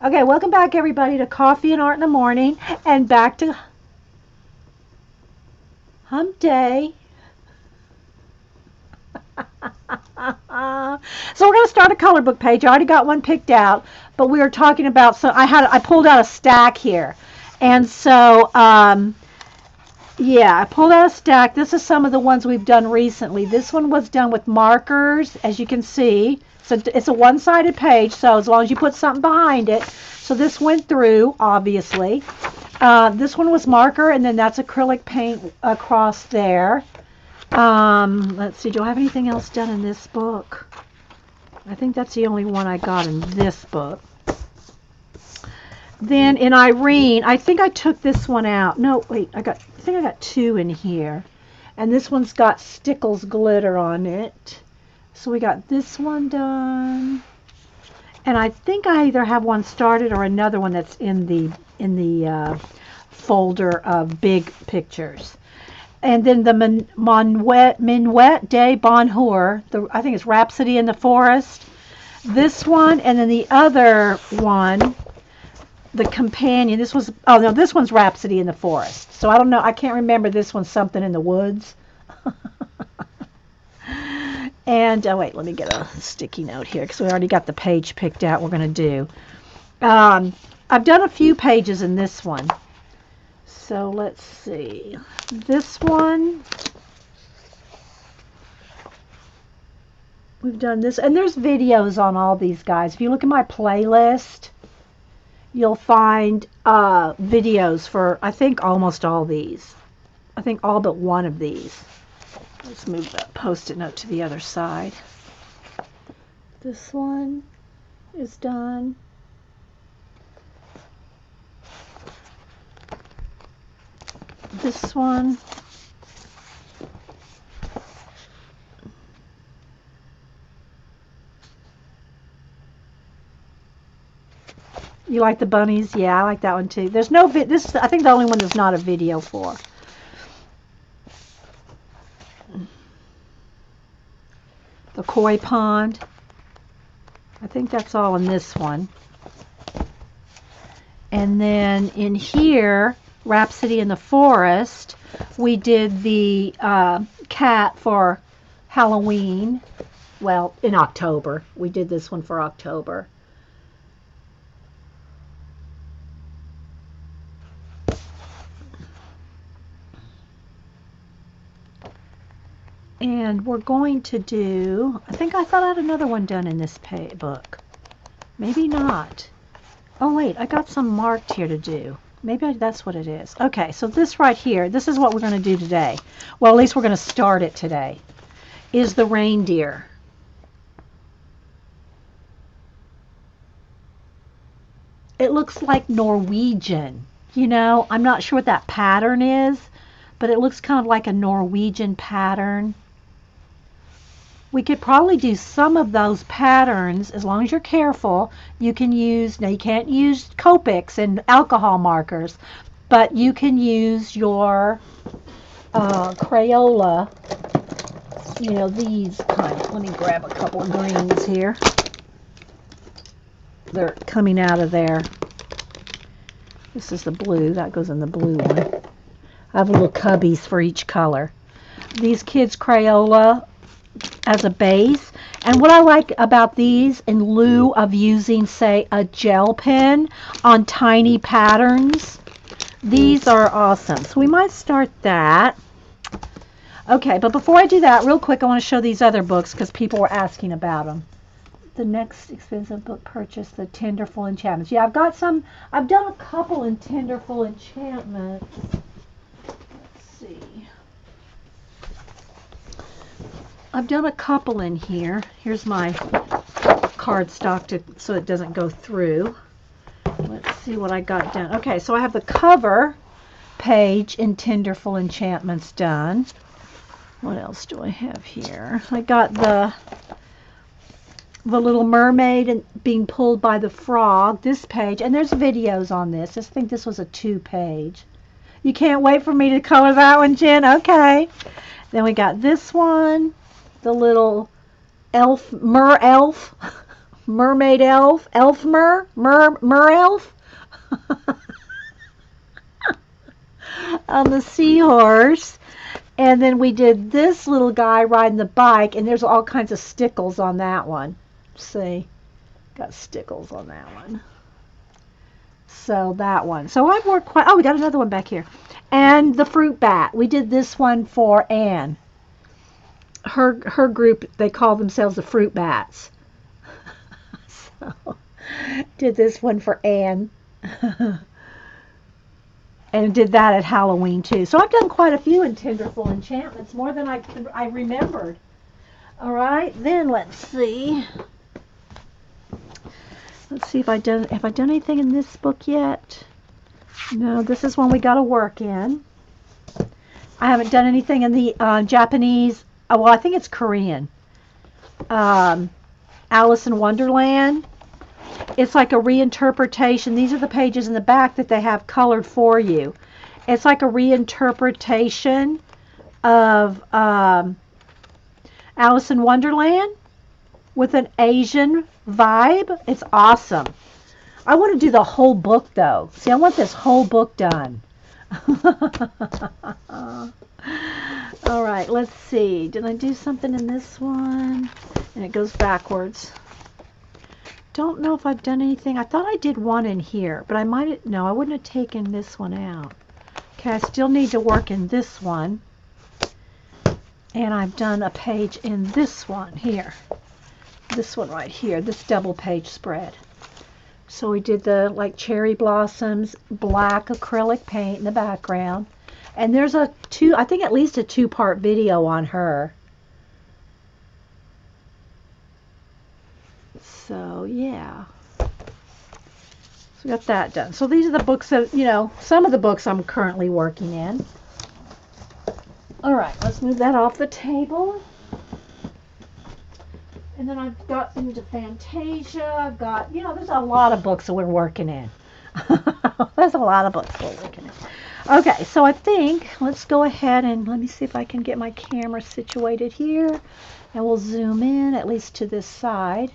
Okay, welcome back everybody to Coffee and Art in the Morning and back to Hump Day. So we're going to start a color book page. I already got one picked out, but we were talking about, so I pulled out a stack here. And so, yeah, I pulled out a stack. This is some of the ones we've done recently. This one was done with markers, as you can see. So it's a one-sided page, so as long as you put something behind it. So this went through, obviously. This one was marker, and then that's acrylic paint across there. Let's see, do I have anything else done in this book? I think that's the only one I got in this book. Then in Irene, I think I took this one out. No, wait, I think I got two in here. And this one's got Stickles glitter on it. So we got this one done. And I think I either have one started or another one that's in the folder of big pictures. And then the Minuet de Bonheur, I think it's Rhapsody in the Forest. This one, and then the other one, the companion. This one's Rhapsody in the Forest. So I don't know. I can't remember. This one's something in the woods. And wait, let me get a sticky note here because we already got the page picked out we're going to do. I've done a few pages in this one. So let's see. This one, we've done this, and there's videos on all these guys. If you look at my playlist, you'll find videos for, I think, almost all these. I think all but one of these. Let's move that Post-it note to the other side. This one is done. This one. You like the bunnies? Yeah, I like that one too. There's no this. I think the only one there's not a video for. The koi pond. I think that's all in this one. And then in here, Rhapsody in the Forest, we did the cat for Halloween. Well, in October. We did this one for October. And we're going to do, I thought I had another one done in this book. Maybe not. Oh wait, I got some marked here to do. Maybe that's what it is. Okay, so this right here, this is what we're going to do today. Well, at least we're going to start it today. Is the reindeer. It looks like Norwegian. You know, I'm not sure what that pattern is, but it looks kind of like a Norwegian pattern. We could probably do some of those patterns as long as you're careful. You can use, now you can't use Copics and alcohol markers, but you can use your Crayola, you know, these kind. Let me grab a couple of greens here. They're coming out of there. This is the blue. That goes in the blue one. I have little cubbies for each color. These kids' Crayola as a base. And what I like about these, in lieu of using, say, a gel pen on tiny patterns, these are awesome. So we might start that. Okay, but before I do that, real quick, I want to show these other books because people were asking about them. The next expensive book purchase, the Tenderful Enchantments. Yeah, I've done a couple in Tenderful Enchantments. Let's see. I've done a couple in here. Here's my cardstock so it doesn't go through. Let's see what I got done. Okay, so I have the cover page in Tenderful Enchantments done. What else do I have here? I got the Little Mermaid and being pulled by the frog, this page, and there's videos on this. I think this was a 2-page. You can't wait for me to color that one, Jen? Okay. Then we got this one, the little elf, mer elf mermaid elf, mer elf on the seahorse. And then we did this little guy riding the bike, and there's all kinds of stickles on that one. See, got stickles on that one. So that one. So I've worked quite, oh, we got another one back here. And the fruit bat. We did this one for Anne. Her group, they call themselves the fruit bats. So did this one for Anne. And did that at Halloween too. So I've done quite a few in Tenderful Enchantments, more than I remembered. All right, then let's see. Let's see if have I done anything in this book yet? No, this is one we got to work in. I haven't done anything in the Japanese. Oh, well, I think it's Korean. Alice in Wonderland. It's like a reinterpretation. These are the pages in the back that they have colored for you. It's like a reinterpretation of Alice in Wonderland with an Asian vibe. It's awesome. I want to do the whole book, though. See, I want this whole book done. All right, let's see. Did I do something in this one? And it goes backwards. Don't know if I've done anything. I thought I did one in here, but I might have, no, I wouldn't have taken this one out. Okay, I still need to work in this one. And I've done a page in this one here. This one right here, this double page spread. So we did the like cherry blossoms, black acrylic paint in the background. And there's I think at least a 2-part video on her. So yeah, so we got that done. So these are the books that, some of the books I'm currently working in. All right, let's move that off the table. And then I've got into Fantasia. I've got, there's a lot of books that we're working in. There's a lot of books we're working in. Okay, so I think let's go ahead and let me see if I can get my camera situated here. And we'll zoom in at least to this side.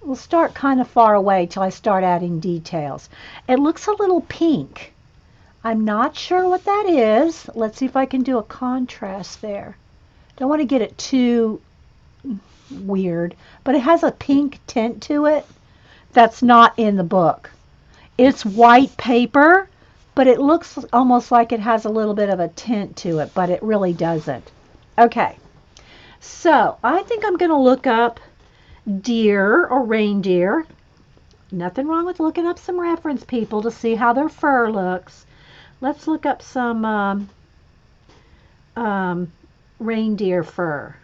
We'll start kind of far away till I start adding details. It looks a little pink. I'm not sure what that is. Let's see if I can do a contrast there. Don't want to get it too weird, but it has a pink tint to it that's not in the book. It's white paper, but it looks almost like it has a little bit of a tint to it, but it really doesn't. Okay, so I think I'm going to look up deer or reindeer. Nothing wrong with looking up some reference people to see how their fur looks. Let's look up some reindeer fur.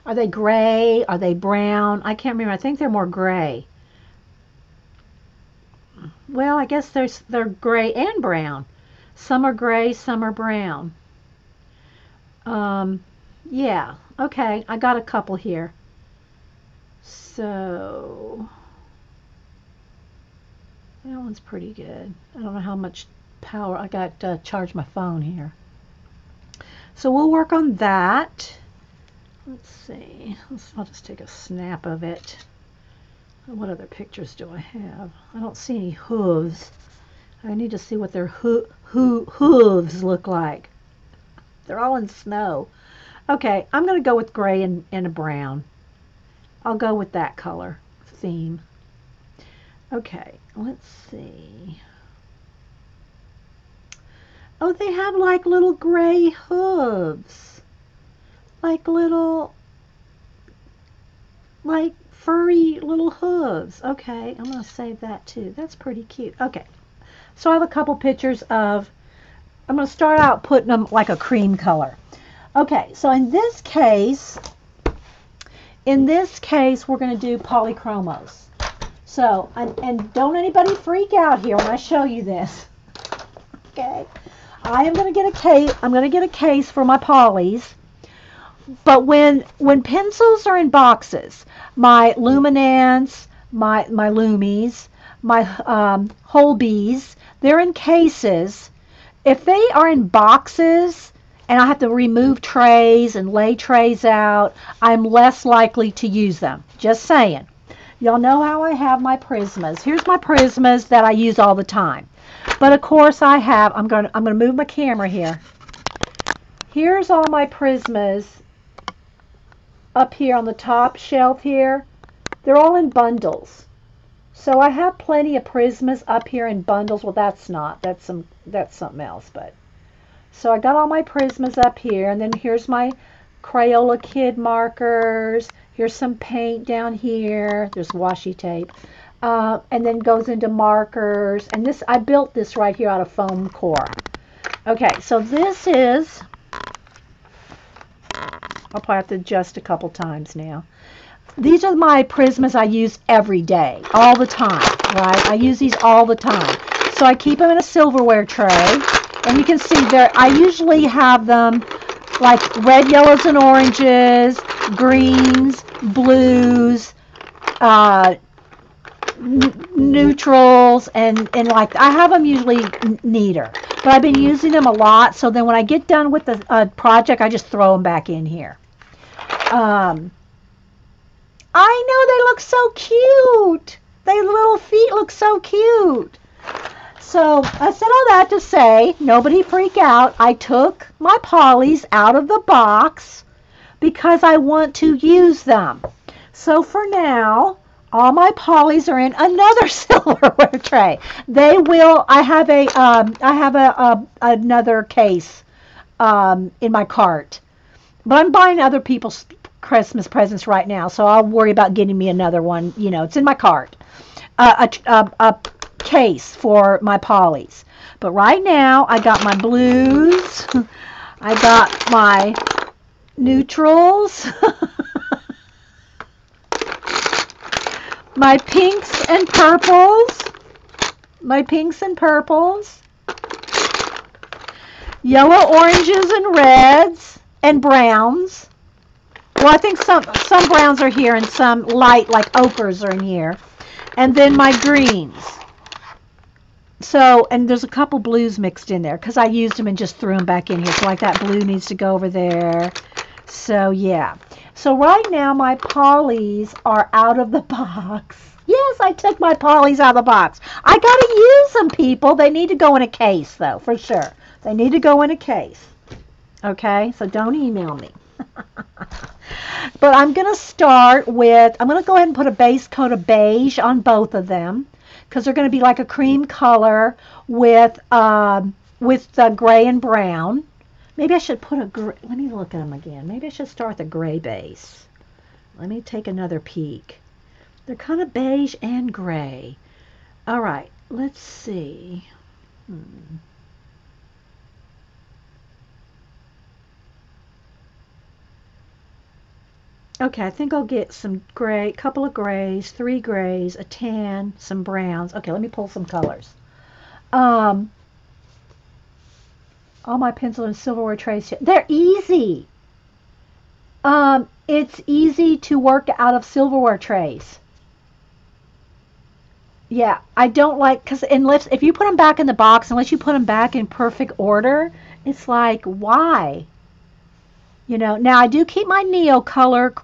Are they gray? Are they brown? I can't remember. I think they're more gray. Well, I guess they're gray and brown. Some are gray, some are brown. Yeah, okay, I got a couple here. So that one's pretty good. I don't know how much power I got to charge my phone here. So we'll work on that. Let's see. I'll just take a snap of it. What other pictures do I have? I don't see any hooves. I need to see what their hooves look like. They're all in snow. Okay, I'm going to go with gray and a brown. I'll go with that color theme. Okay, let's see. Oh, they have like little gray hooves. Like little, like furry little hooves. Okay, I'm going to save that too. That's pretty cute. Okay, so I have a couple pictures of, I'm going to start out putting them like a cream color. Okay, so in this case, we're going to do polychromos. So, and don't anybody freak out here when I show you this. Okay, I am going to get a case. I'm going to get a case for my polys. But when pencils are in boxes, my Luminance, my Lumies, my Holbees, they're in cases. If they are in boxes and I have to remove trays and lay trays out, I'm less likely to use them. Just saying. Y'all know how I have my Prismas. Here's my Prismas that I use all the time. But of course I have, I'm going to move my camera here. Here's all my Prismas up here on the top shelf here. They're all in bundles. So I have plenty of Prismas up here in bundles. Well, that's something else, but so I got all my Prismas up here, and then here's my Crayola Kid markers. Here's some paint down here. There's washi tape. And then goes into markers. And this, I built this right here out of foam core. Okay, so this is, I'll probably have to adjust a couple times now. These are my Prismas I use every day, all the time, right? I use these all the time. So I keep them in a silverware tray. And you can see there, I usually have them like red, yellows, and oranges, greens, blues, neutrals, and like, I have them usually neater. But I've been using them a lot, so then when I get done with the project, I just throw them back in here. I know, they look so cute. Their little feet look so cute. So I said all that to say, nobody freak out. I took my polys out of the box because I want to use them. So for now, all my polys are in another silverware tray. They will. I have another case in my cart, but I'm buying other people's Christmas presents right now, so I'll worry about getting me another one. You know, it's in my cart. A case for my polys. But right now, I got my blues. I got my neutrals. My pinks and purples. My pinks and purples. Yellow, oranges, and reds. And browns. Well, I think some browns are here and some light, like ochres, are in here. And then my greens. So, and there's a couple blues mixed in there because I used them and just threw them back in here. So, like, that blue needs to go over there. So, yeah. So, right now, my polys are out of the box. Yes, I took my polys out of the box. I got to use them, people. They need to go in a case, though, for sure. They need to go in a case. Okay? So, don't email me. But I'm going to start with, I'm going to go ahead and put a base coat of beige on both of them because they're going to be like a cream color with gray and brown. Maybe I should put a gray, let me look at them again. Maybe I should start with a gray base. Let me take another peek. They're kind of beige and gray. All right, let's see. Okay, I think I'll get some gray, couple of grays, 3 grays, a tan, some browns. Okay, let me pull some colors. All my pencil and silverware trays, they're easy. It's easy to work out of silverware trays. Yeah, I don't like, because if you put them back in the box, unless you put them back in perfect order, it's like, why? You know, now I do keep my Neocolor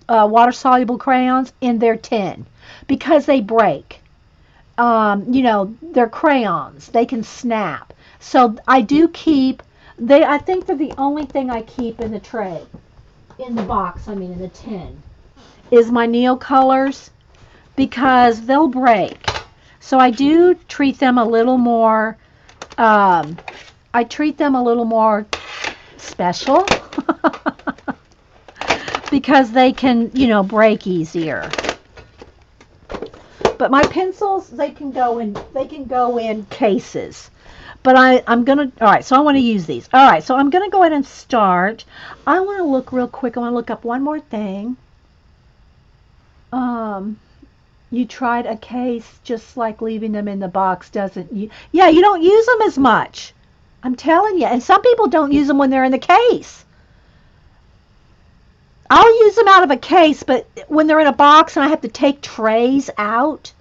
water-soluble crayons in their tin because they break. You know, they're crayons. They can snap. So I do keep, I think they're the only thing I keep in the tray, in the box, I mean in the tin, is my Neocolors because they'll break. So I do treat them a little more, I treat them a little more special because they can, you know, break easier. But my pencils, they can go in cases. But I'm gonna, all right, so I want to use these. All right, so I'm gonna go ahead and start. I want to look real quick. I want to look up one more thing. You tried a case, just like leaving them in the box doesn't you? Yeah, you don't use them as much. I'm telling you. And some people don't use them when they're in the case. I'll use them out of a case, but when they're in a box and I have to take trays out,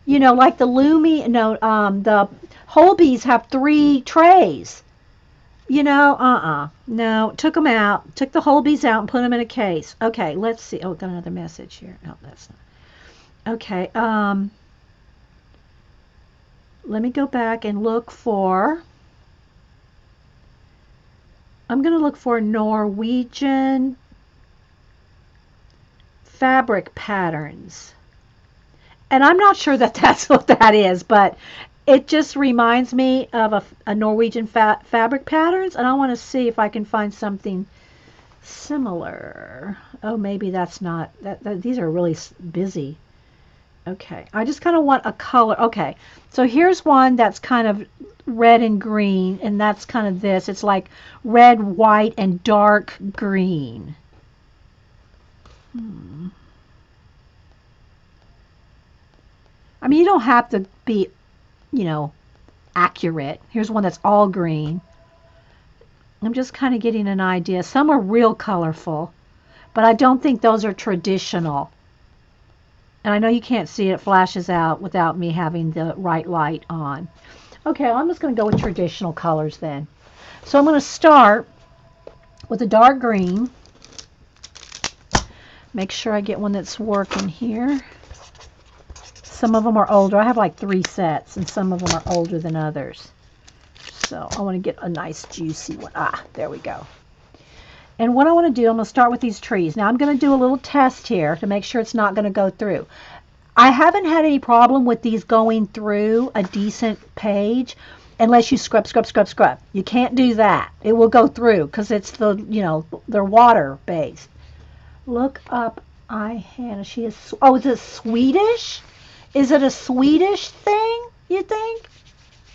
you know, like the the Holbees have 3 trays. You know, no, took them out, took the Holbees out and put them in a case. Okay, let's see. Oh, got another message here. No, that's not. Okay, let me go back and look for, I'm going to look for Norwegian fabric patterns. And I'm not sure that that's what that is, but it just reminds me of a Norwegian fabric patterns, and I want to see if I can find something similar. Oh, maybe that's not, these are really busy. Okay, I just kind of want a color. Okay, so here's one that's kind of red and green, and that's kind of this. It's like red, white, and dark green. I mean, you don't have to be, accurate. Here's one that's all green. I'm just kind of getting an idea. Some are real colorful, but I don't think those are traditional. And I know you can't see it, it flashes out without me having the right light on. Okay, I'm just going to go with traditional colors then. So I'm going to start with a dark green. Make sure I get one that's working here. Some of them are older. I have like 3 sets, and some of them are older than others. So I want to get a nice juicy one. Ah, there we go. And what I want to do, I'm going to start with these trees. Now I'm going to do a little test here to make sure it's not going to go through. I haven't had any problem with these going through a decent page unless you scrub. You can't do that. It will go through because it's they're water based. Look up Hannah. She is, oh, is it Swedish? Is it a Swedish thing, you think?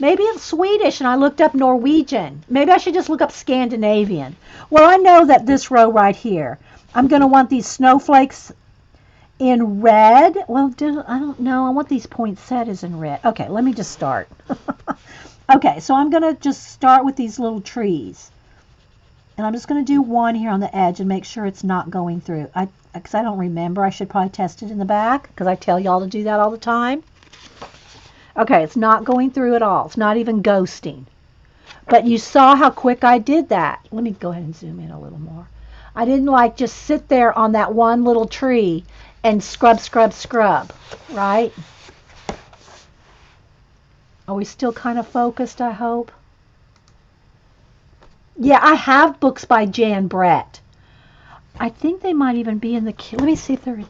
Maybe it's Swedish and I looked up Norwegian. Maybe I should just look up Scandinavian. Well, I know that this row right here, I'm going to want these snowflakes in red. Well, I don't know. I want these poinsettias in red. Okay, let me just start. Okay, so I'm going to just start with these little trees. And I'm just going to do one here on the edge and make sure it's not going through. Because I don't remember. I should probably test it in the back because I tell y'all to do that all the time. Okay, it's not going through at all. It's not even ghosting. But you saw how quick I did that. Let me go ahead and zoom in a little more. I didn't like just sit there on that one little tree and scrub, right? Are we still kind of focused, I hope? Yeah, I have books by Jan Brett. I think they might even be in the kit. Let me see if they're in.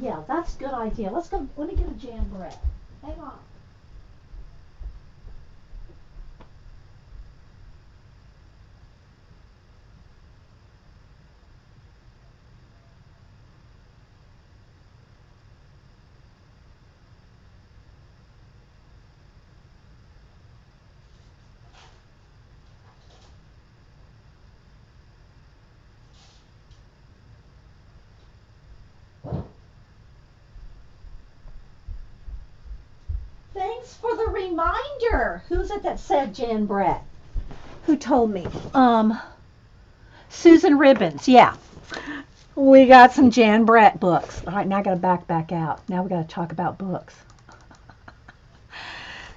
Yeah, that's a good idea. Let's go. Let me get a Jan Brett. Hang on. Thanks for the reminder. Who's it that said Jan Brett? Who told me? Susan Ribbons. Yeah. We got some Jan Brett books. All right, now I got to back out. Now we got to talk about books.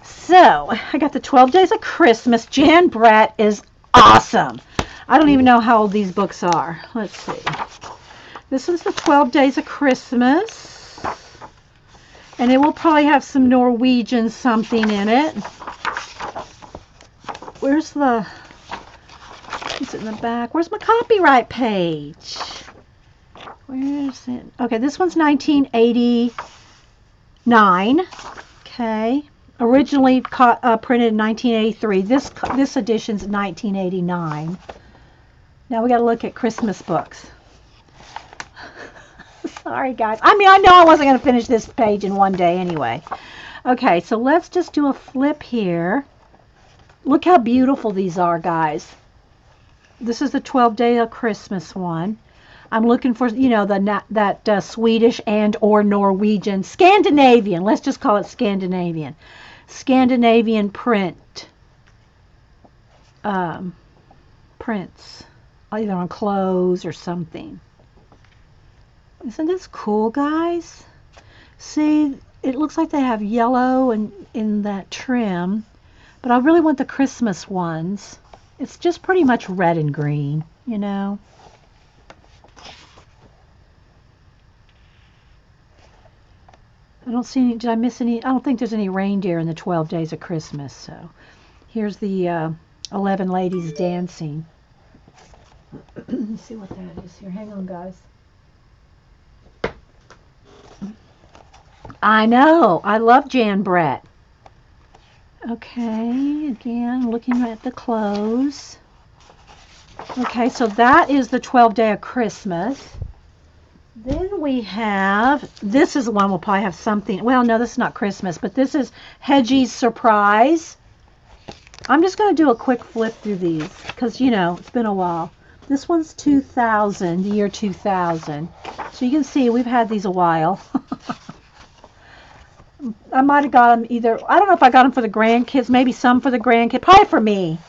So, I got the 12 Days of Christmas. Jan Brett is awesome. I don't even know how old these books are. Let's see. This is the 12 Days of Christmas. And it will probably have some Norwegian something in it. Where's the... Is it in the back? Where's my copyright page? Where is it? Okay, this one's 1989. Okay. Originally printed in 1983. This edition's 1989. Now we got to look at Christmas books. Sorry, guys. I mean, I know I wasn't going to finish this page in one day anyway. Okay, so let's just do a flip here. Look how beautiful these are, guys. This is the 12 Day of Christmas one. I'm looking for, that Swedish and or Norwegian. Scandinavian. Let's just call it Scandinavian. Scandinavian prints. Either on clothes or something. Isn't this cool, guys? See, it looks like they have yellow in that trim, but I really want the Christmas ones It's just pretty much red and green, you know. I don't see any, did I miss any? I don't think there's any reindeer in the 12 Days of Christmas. So here's the 11 ladies dancing. Let's see what that is here. Hang on, guys. I know. I love Jan Brett. Okay, again, looking at the clothes. Okay, so that is the 12th day of Christmas. Then we have, this is the one we'll probably have something, well, no, this is not Christmas, but this is Hedgie's Surprise. I'm just going to do a quick flip through these because, you know, it's been a while. This one's 2000, the year 2000. So you can see we've had these a while. I might have got them either, I don't know if I got them for the grandkids, maybe some for the grandkids, probably for me.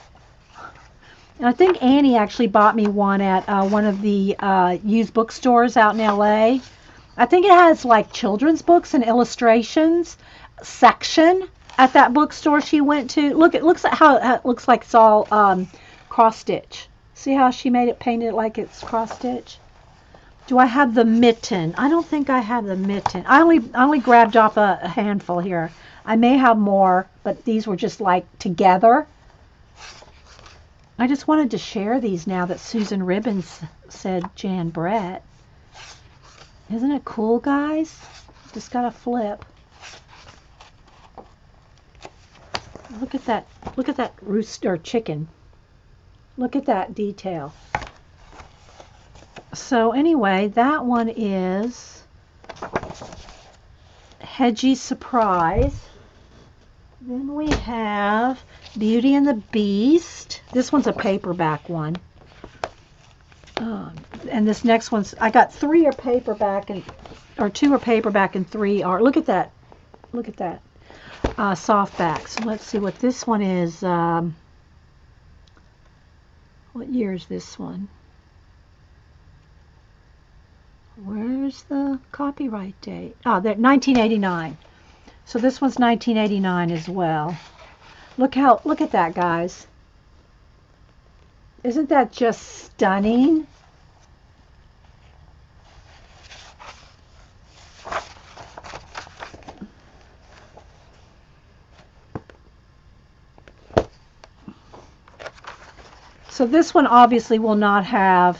And I think Annie actually bought me one at one of the used bookstores out in LA. I think it has like children's books and illustrations section at that bookstore she went to. Look, it looks like how it looks like it's all cross stitch. See how she made it, painted it like it's cross stitch? Do I have the mitten? I don't think I have the mitten. I only grabbed off a handful here. I may have more, but these were just like together. I just wanted to share these now that Susan Ribbons said Jan Brett. Isn't it cool, guys? Just got to flip. Look at that. Look at that rooster chicken. Look at that detail. So anyway, that one is Hedgie's Surprise. Then we have Beauty and the Beast. This one's a paperback one. And this next one's, I got 3 are paperback, or 2 are paperback and 3 are, look at that. Look at that. Softbacks. Let's see what this one is. What year is this one? Where's the copyright date? Oh, 1989. So this one's 1989 as well. Look at that, guys. Isn't that just stunning? So this one obviously will not have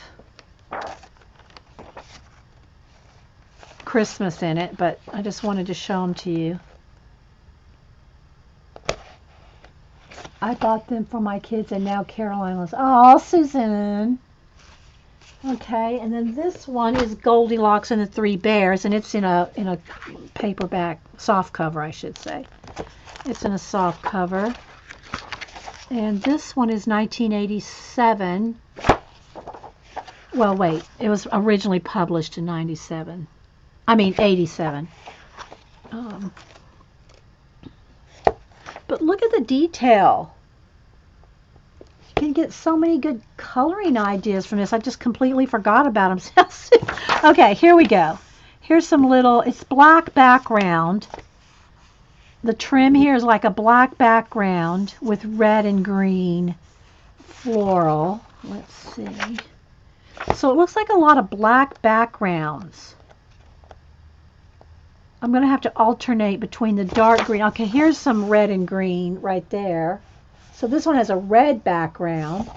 Christmas in it, but I just wanted to show them to you. I bought them for my kids, and now Caroline was, oh, Susan. Okay, and then this one is Goldilocks and the Three Bears, and it's in a paperback, soft cover, I should say. It's in a soft cover. And this one is 1987. Well, wait, it was originally published in 87. I mean, 87. But look at the detail. You can get so many good coloring ideas from this. I just completely forgot about them. Okay, here we go. Here's some little, it's black background. The trim here is like a black background with red and green floral. Let's see. So it looks like a lot of black backgrounds. I'm going to have to alternate between the dark green. Okay, here's some red and green right there. So this one has a red background.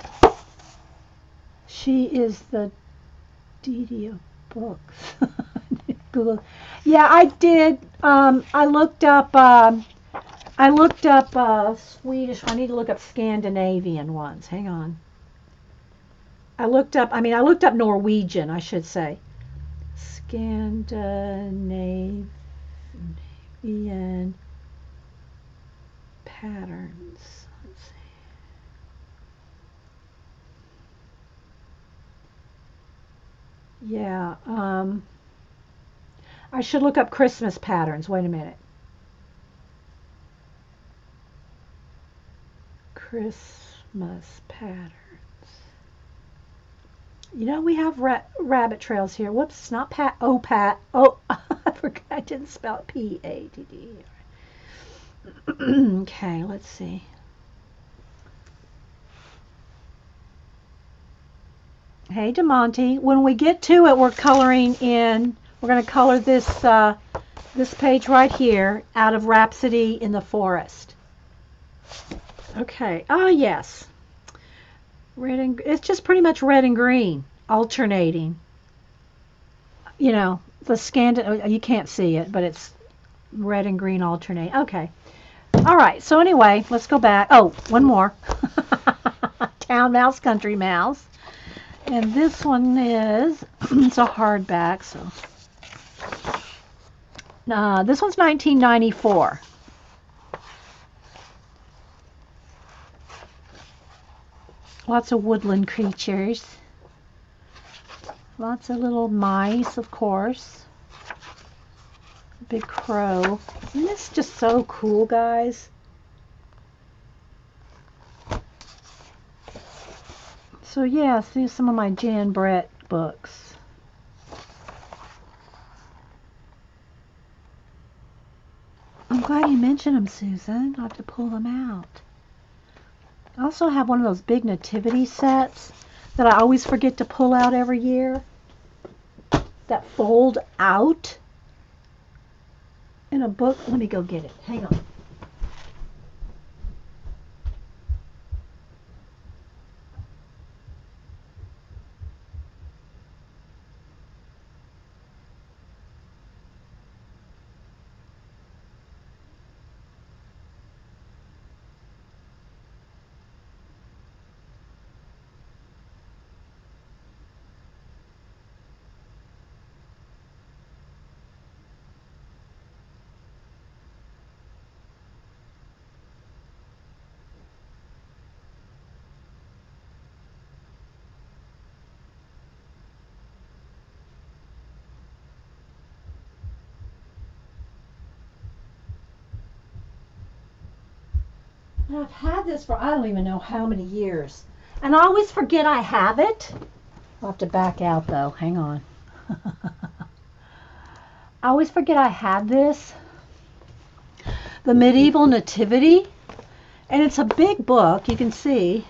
She is the Dee of books. Google. Yeah, I did. I looked up Swedish. I need to look up Scandinavian ones. Hang on. I looked up Norwegian, I should say. Scandinavian patterns. Let's see. Yeah, I should look up Christmas patterns. Wait a minute. Christmas patterns. You know, we have rabbit trails here. Whoops, it's not Pat. Oh, Pat. Oh, I forgot. I didn't spell it P-A-D-D. Okay, let's see. Hey, DeMonte. When we get to it, we're coloring in. We're going to color this page right here out of Rhapsody in the Forest. Okay. Oh, yes. Red and it's just pretty much red and green alternating. You know, the Scandinavian, you can't see it, but it's red and green alternate. Okay. All right. So anyway, let's go back. Oh, one more. Town mouse, country mouse. And this one is, it's a hardback, so. This one's 1994. Lots of woodland creatures. Lots of little mice, of course. Big crow. Isn't this just so cool, guys? So yeah, see some of my Jan Brett books. I'm glad you mentioned them, Susan. I'll have to pull them out. I also have one of those big nativity sets that I always forget to pull out every year. That fold out in a book. Let me go get it. Hang on. And I've had this for I don't even know how many years. And I always forget I have it. I'll have to back out though. Hang on. I always forget I had this. The Medieval Nativity. And it's a big book, you can see.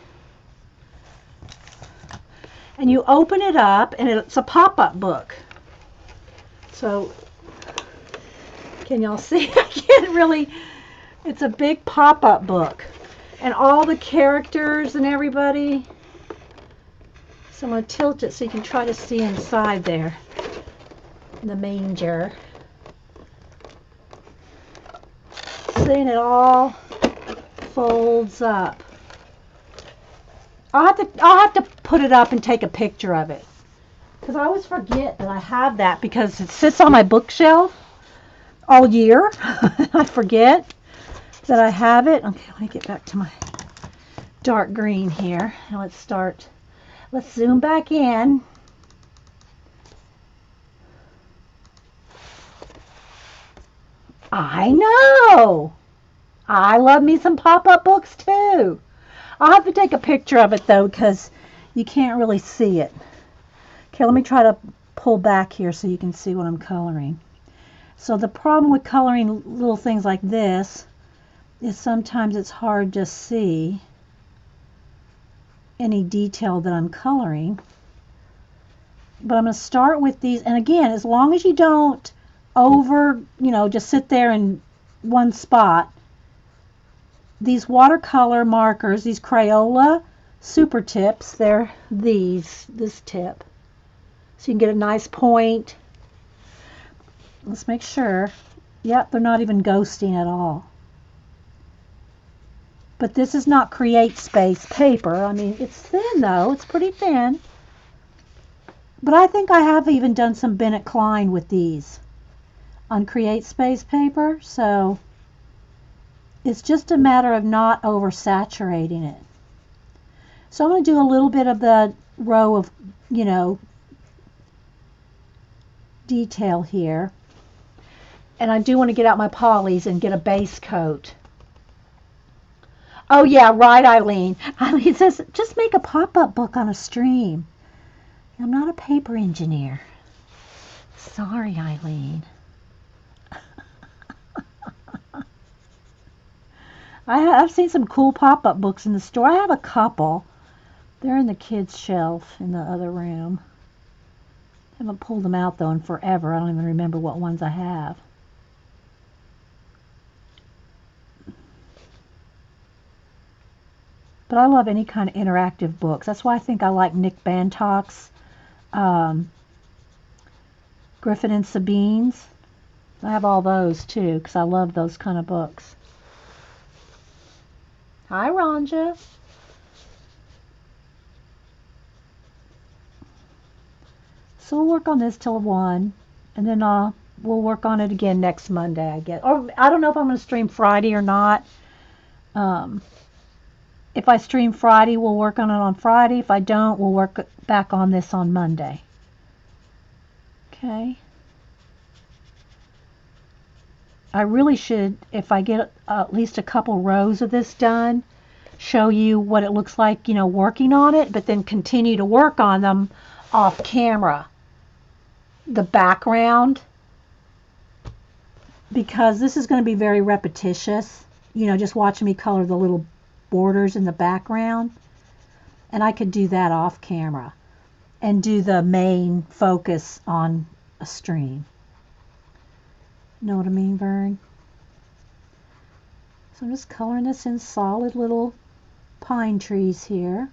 And you open it up, and it's a pop-up book. So, can y'all see? I can't really. It's a big pop-up book. And all the characters and everybody. So I'm going to tilt it so you can try to see inside there. The manger. Seeing it all folds up. I'll have to put it up and take a picture of it. Because I always forget that I have that because it sits on my bookshelf all year. I forget that I have it. Okay, let me get back to my dark green here. And let's zoom back in. I know. I love me some pop-up books too. I'll have to take a picture of it though because you can't really see it. Okay, let me try to pull back here so you can see what I'm coloring. So the problem with coloring little things like this is sometimes it's hard to see any detail that I'm coloring. But I'm going to start with these, and again, as long as you don't just sit there in one spot, these watercolor markers, these Crayola super tips, they're this tip. So you can get a nice point. Let's make sure. Yep, they're not even ghosting at all. But this is not Create Space paper. I mean, it's thin though. It's pretty thin. But I think I have even done some Bennett Klein with these on Create Space paper. So it's just a matter of not oversaturating it. So I'm going to do a little bit of the row of, detail here. And I do want to get out my polys and get a base coat. Oh yeah, right, Eileen. Eileen says, just make a pop-up book on a stream. I'm not a paper engineer. Sorry, Eileen. I've seen some cool pop-up books in the store. I have a couple. They're in the kids' shelf in the other room. I haven't pulled them out though in forever. I don't even remember what ones I have. But I love any kind of interactive books. That's why I think I like Nick Bantock's Griffin and Sabine's. I have all those too because I love those kind of books. Hi, Ronja. So we'll work on this till 1, and then we'll work on it again next Monday, I guess. Or I don't know if I'm going to stream Friday or not. If I stream Friday, we'll work on it on Friday. If I don't, we'll work back on this on Monday. Okay. I really should, if I get at least a couple rows of this done, show you what it looks like, working on it, but then continue to work on them off camera. The background, because this is going to be very repetitious, just watching me color the little borders in the background, and I could do that off camera and do the main focus on a stream. Know what I mean, Vern? So I'm just coloring this in solid little pine trees here.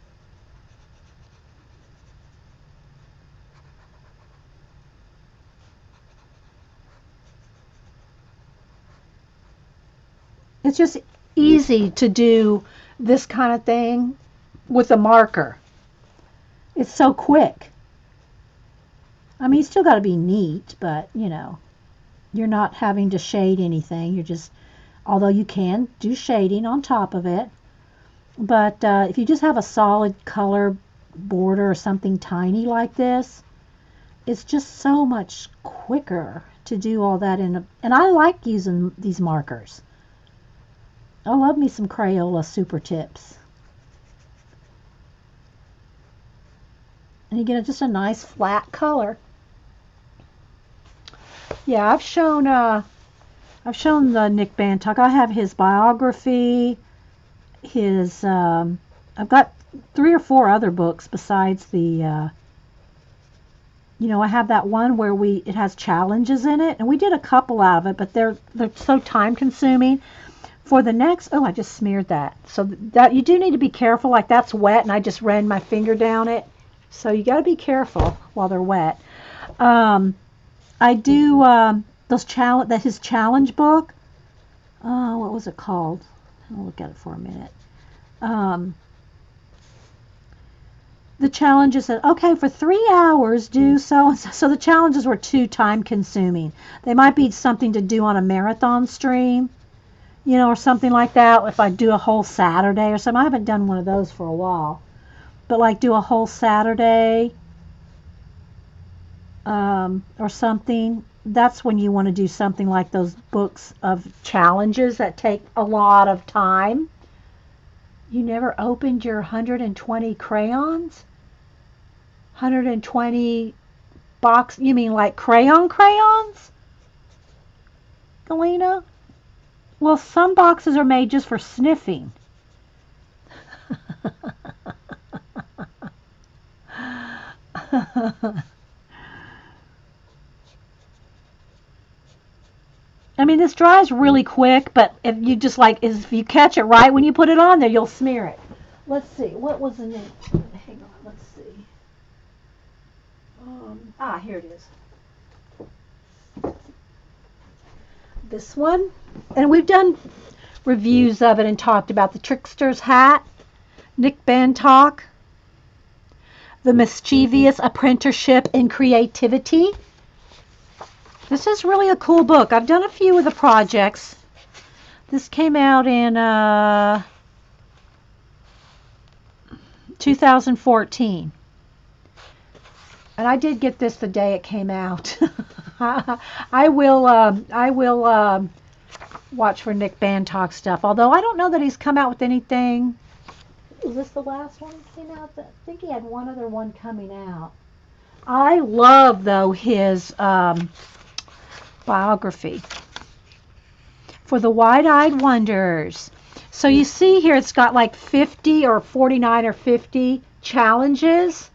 It's just easy to do this kind of thing with a marker. It's so quick. I mean, you still got to be neat, but, you're not having to shade anything. You're just, although you can do shading on top of it. But if you just have a solid color border or something tiny like this, it's just so much quicker to do all that and I like using these markers. I love me some Crayola Super Tips. And you get just a nice flat color. Yeah, I've shown the Nick Bantock. I have his biography, his I've got 3 or 4 other books besides the I have that one where it has challenges in it, and we did a couple out of it, but they're so time consuming. For the next, I just smeared that. So that you do need to be careful. Like that's wet, and I just ran my finger down it. So you got to be careful while they're wet. I do his challenge book. What was it called? I'll look at it for a minute. The challenges said, okay, for 3 hours do so. So the challenges were too time consuming. They might be something to do on a marathon stream. Or something like that. If I do a whole Saturday or something. I haven't done one of those for a while. But like do a whole Saturday or something. That's when you want to do something like those books of challenges that take a lot of time. You never opened your 120 crayons? 120 box? You mean like crayons? Galena? Well, some boxes are made just for sniffing. I mean, this dries really quick, but if you just if you catch it right when you put it on there, you'll smear it. Let's see, what was the name? Hang on, let's see. Here it is. This one, and we've done reviews of it and talked about the Trickster's Hat, Nick Bantock, The Mischievous Apprenticeship in Creativity. This is really a cool book. I've done a few of the projects. This came out in 2014. And I did get this the day it came out. I will watch for Nick Bantock stuff. Although I don't know that he's come out with anything. Was this the last one that came out? I think he had one other one coming out. I love, though, his biography. For the Wide-Eyed Wonders. So you see here it's got like 50 or 49 or 50 challenges.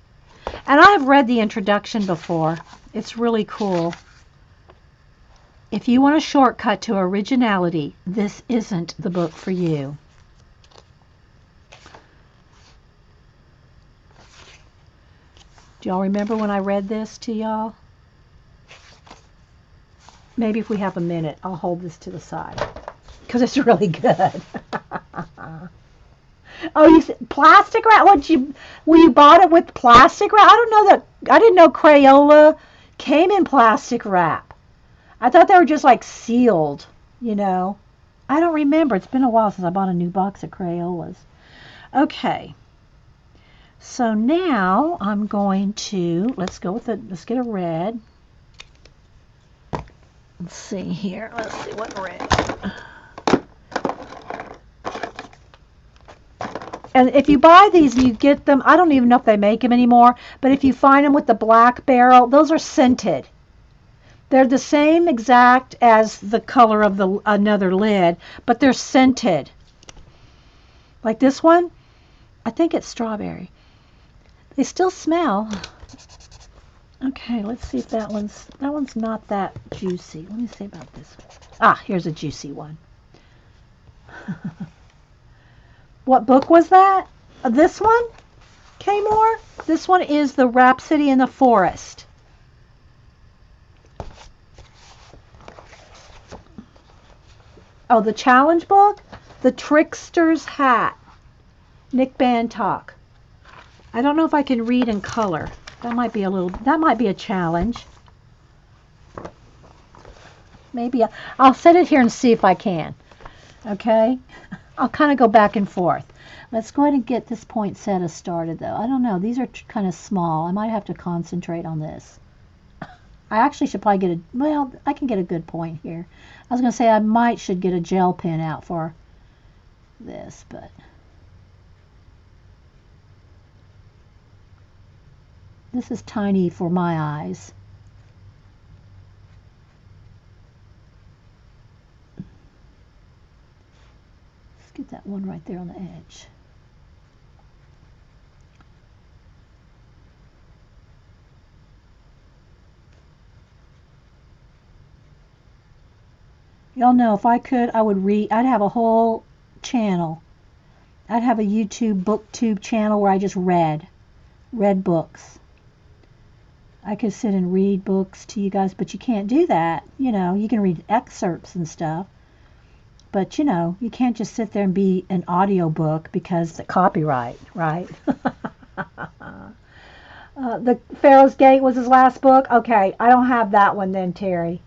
And I have read the introduction before. It's really cool. If you want a shortcut to originality, this isn't the book for you. Do y'all remember when I read this to y'all? Maybe if we have a minute, I'll hold this to the side because it's really good. Oh, you said plastic wrap? You bought it with plastic wrap? I don't know that. I didn't know Crayola came in plastic wrap. I thought they were just like sealed, you know. I don't remember. It's been a while since I bought a new box of Crayolas. Okay. So now I'm going to, let's get a red. Let's see here. Let's see what red. And if you buy these and you get them, I don't even know if they make them anymore, but if you find them with the black barrel, those are scented. They're the same exact as the color of another lid, but they're scented. Like this one, I think it's strawberry. They still smell. Okay, let's see if that one's not that juicy. Let me see about this one. Ah, here's a juicy one. What book was that? This one? Kmore? This one is the Rhapsody in the Forest. Oh, the challenge book? The Trickster's Hat. Nick Bantock. I don't know if I can read in color. That might be a challenge. Maybe I'll set it here and see if I can. Okay? I'll kind of go back and forth. Let's go ahead and get this poinsettia started, though. I don't know. These are kind of small. I might have to concentrate on this. I actually should probably I can get a good point here. I was going to say should get a gel pen out for this, but this is tiny for my eyes. Get that one right there on the edge. Y'all know if I could, I would read. I'd have a whole channel. I'd have a YouTube booktube channel where I just read books. I could sit and read books to you guys, but you can't do that. You know, you can read excerpts and stuff. But, you know, you can't just sit there and be an audio book because the copyright, right? The Pharaoh's Gate was his last book. Okay, I don't have that one then, Terry.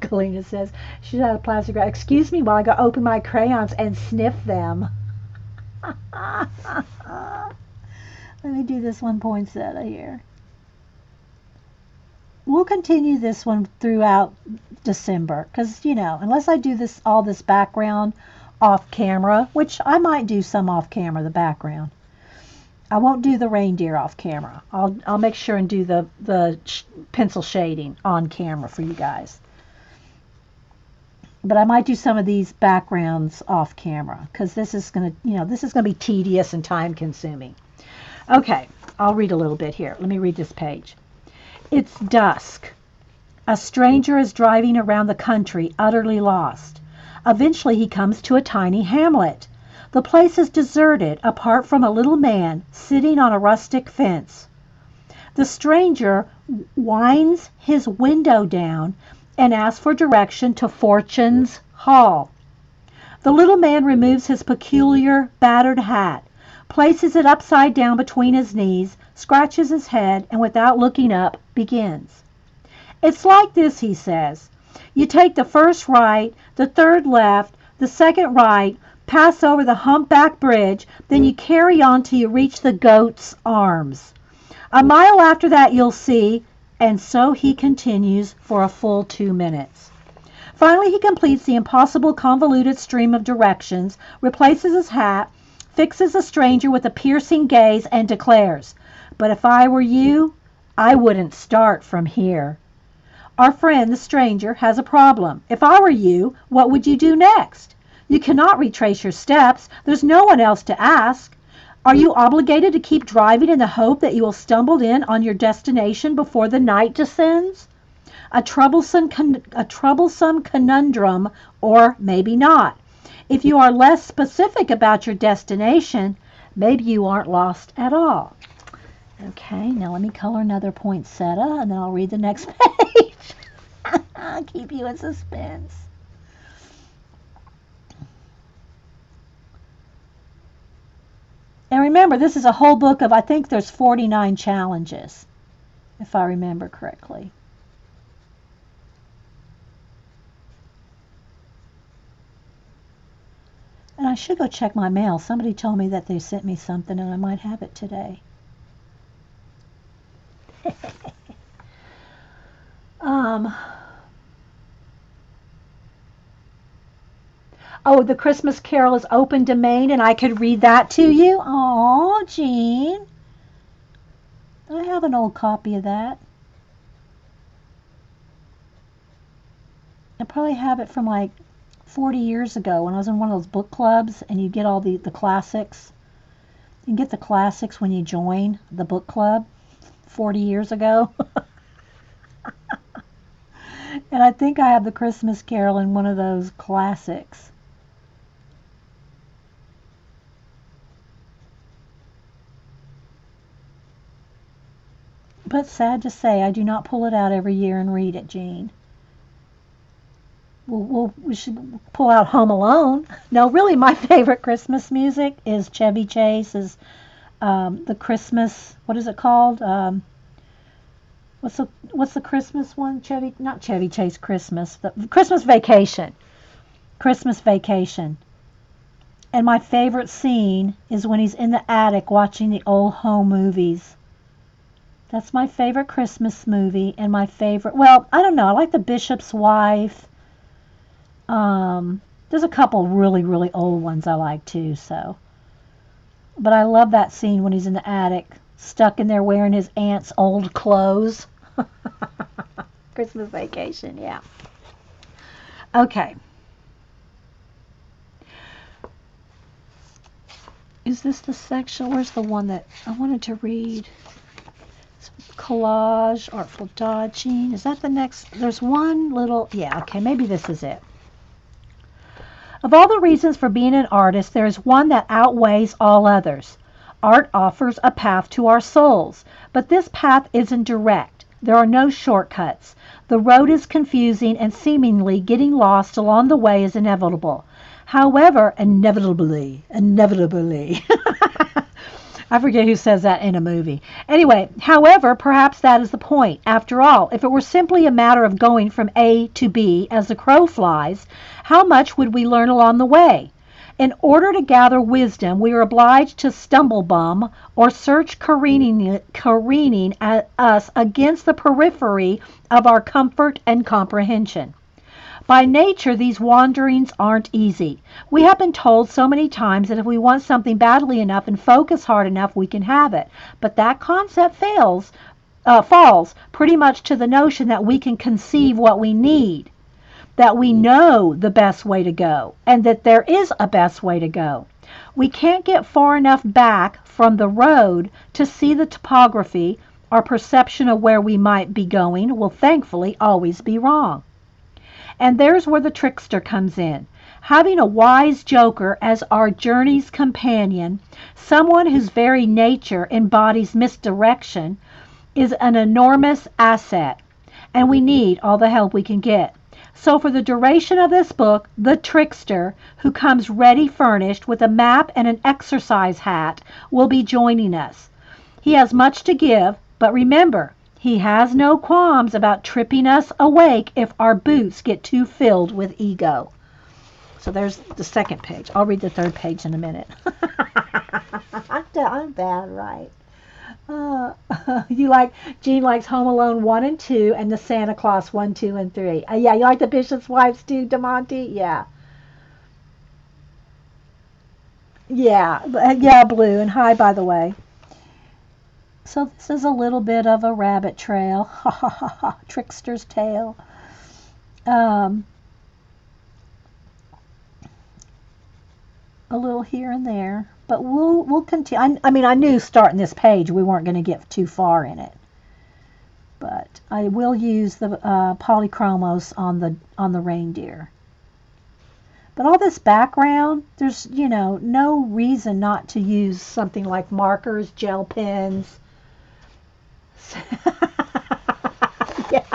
Galena says, she's out of plastic wrap. Excuse me while I go open my crayons and sniff them. Let me do this one poinsettia here. We'll continue this one throughout December because, you know, unless I do all this background off camera, which I might do some off camera, the background. I won't do the reindeer off camera. I'll make sure and do the pencil shading on camera for you guys. But I might do some of these backgrounds off camera because this is going to be tedious and time consuming. Okay, I'll read a little bit here. Let me read this page. It's dusk. A stranger is driving around the country, utterly lost. Eventually he comes to a tiny hamlet. The place is deserted, apart from a little man sitting on a rustic fence. The stranger winds his window down and asks for direction to Fortune's Hall. The little man removes his peculiar, battered hat, places it upside down between his knees, scratches his head, and without looking up, begins. It's like this, he says. You take the first right, the third left, the second right, pass over the humpback bridge, then you carry on till you reach the goat's arms. A mile after that you'll see, and so he continues for a full 2 minutes. Finally he completes the impossible convoluted stream of directions, replaces his hat, fixes the stranger with a piercing gaze, and declares, "But if I were you, I wouldn't start from here." Our friend, the stranger, has a problem. If I were you, what would you do next? You cannot retrace your steps. There's no one else to ask. Are you obligated to keep driving in the hope that you will stumble in on your destination before the night descends? A troublesome conundrum, or maybe not. If you are less specific about your destination, maybe you aren't lost at all. Okay, now let me color another poinsettia, and then I'll read the next page. I'll keep you in suspense. And remember, this is a whole book of, I think there's 49 challenges, if I remember correctly. And I should go check my mail. Somebody told me that they sent me something, and I might have it today. Oh, the Christmas Carol is open domain, and I could read that to you? Oh, Jean. I have an old copy of that. I probably have it from like 40 years ago when I was in one of those book clubs, and you get all the classics. You can get the classics when you join the book club 40 years ago. And I think I have the Christmas Carol in one of those classics. But sad to say, I do not pull it out every year and read it, Jean. We should pull out Home Alone. No, really, my favorite Christmas music is Chevy Chase's the Christmas. What is it called? What's the Christmas one? Not Chevy Chase Christmas. The Christmas Vacation. Christmas Vacation. And my favorite scene is when he's in the attic watching the old home movies. That's my favorite Christmas movie, and my favorite. Well, I don't know. I like The Bishop's Wife. There's a couple really, really old ones I like too. So, but I love that scene when he's in the attic, stuck in there wearing his aunt's old clothes. Christmas Vacation, yeah. Okay. Is this the section? Where's the one that I wanted to read? Collage, Artful Dodging. Is that the next? There's one little, yeah, okay, maybe this is it. Of all the reasons for being an artist, there is one that outweighs all others. Art offers a path to our souls, but this path isn't direct. There are no shortcuts. The road is confusing, and seemingly getting lost along the way is inevitable. However, inevitably, I forget who says that in a movie. Anyway, however, perhaps that is the point. After all, if it were simply a matter of going from A to B as the crow flies, how much would we learn along the way? In order to gather wisdom, we are obliged to stumble bum or search careening at us against the periphery of our comfort and comprehension. By nature, these wanderings aren't easy. We have been told so many times that if we want something badly enough and focus hard enough, we can have it. But that concept falls pretty much to the notion that we can conceive what we need, that we know the best way to go, and that there is a best way to go. We can't get far enough back from the road to see the topography. Our perception of where we might be going will thankfully always be wrong. And there's where the trickster comes in. Having a wise joker as our journey's companion, someone whose very nature embodies misdirection, is an enormous asset, and we need all the help we can get. So for the duration of this book, the trickster, who comes ready furnished with a map and an exercise hat, will be joining us. He has much to give, but remember, he has no qualms about tripping us awake if our boots get too filled with ego. So there's the second page. I'll read the third page in a minute. I'm bad, right? Jean likes Home Alone 1 and 2 and the Santa Claus 1, 2, and 3. Yeah, you like the Bishop's Wives too, DeMonte? Yeah. Yeah, Blue. And hi, by the way. So this is a little bit of a rabbit trail. Ha ha ha ha. Trickster's tale. a little here and there, but we'll continue. I mean, I knew starting this page we weren't going to get too far in it, but I will use the polychromos on the reindeer. But all this background, there's, no reason not to use something like markers, gel pens. Yeah,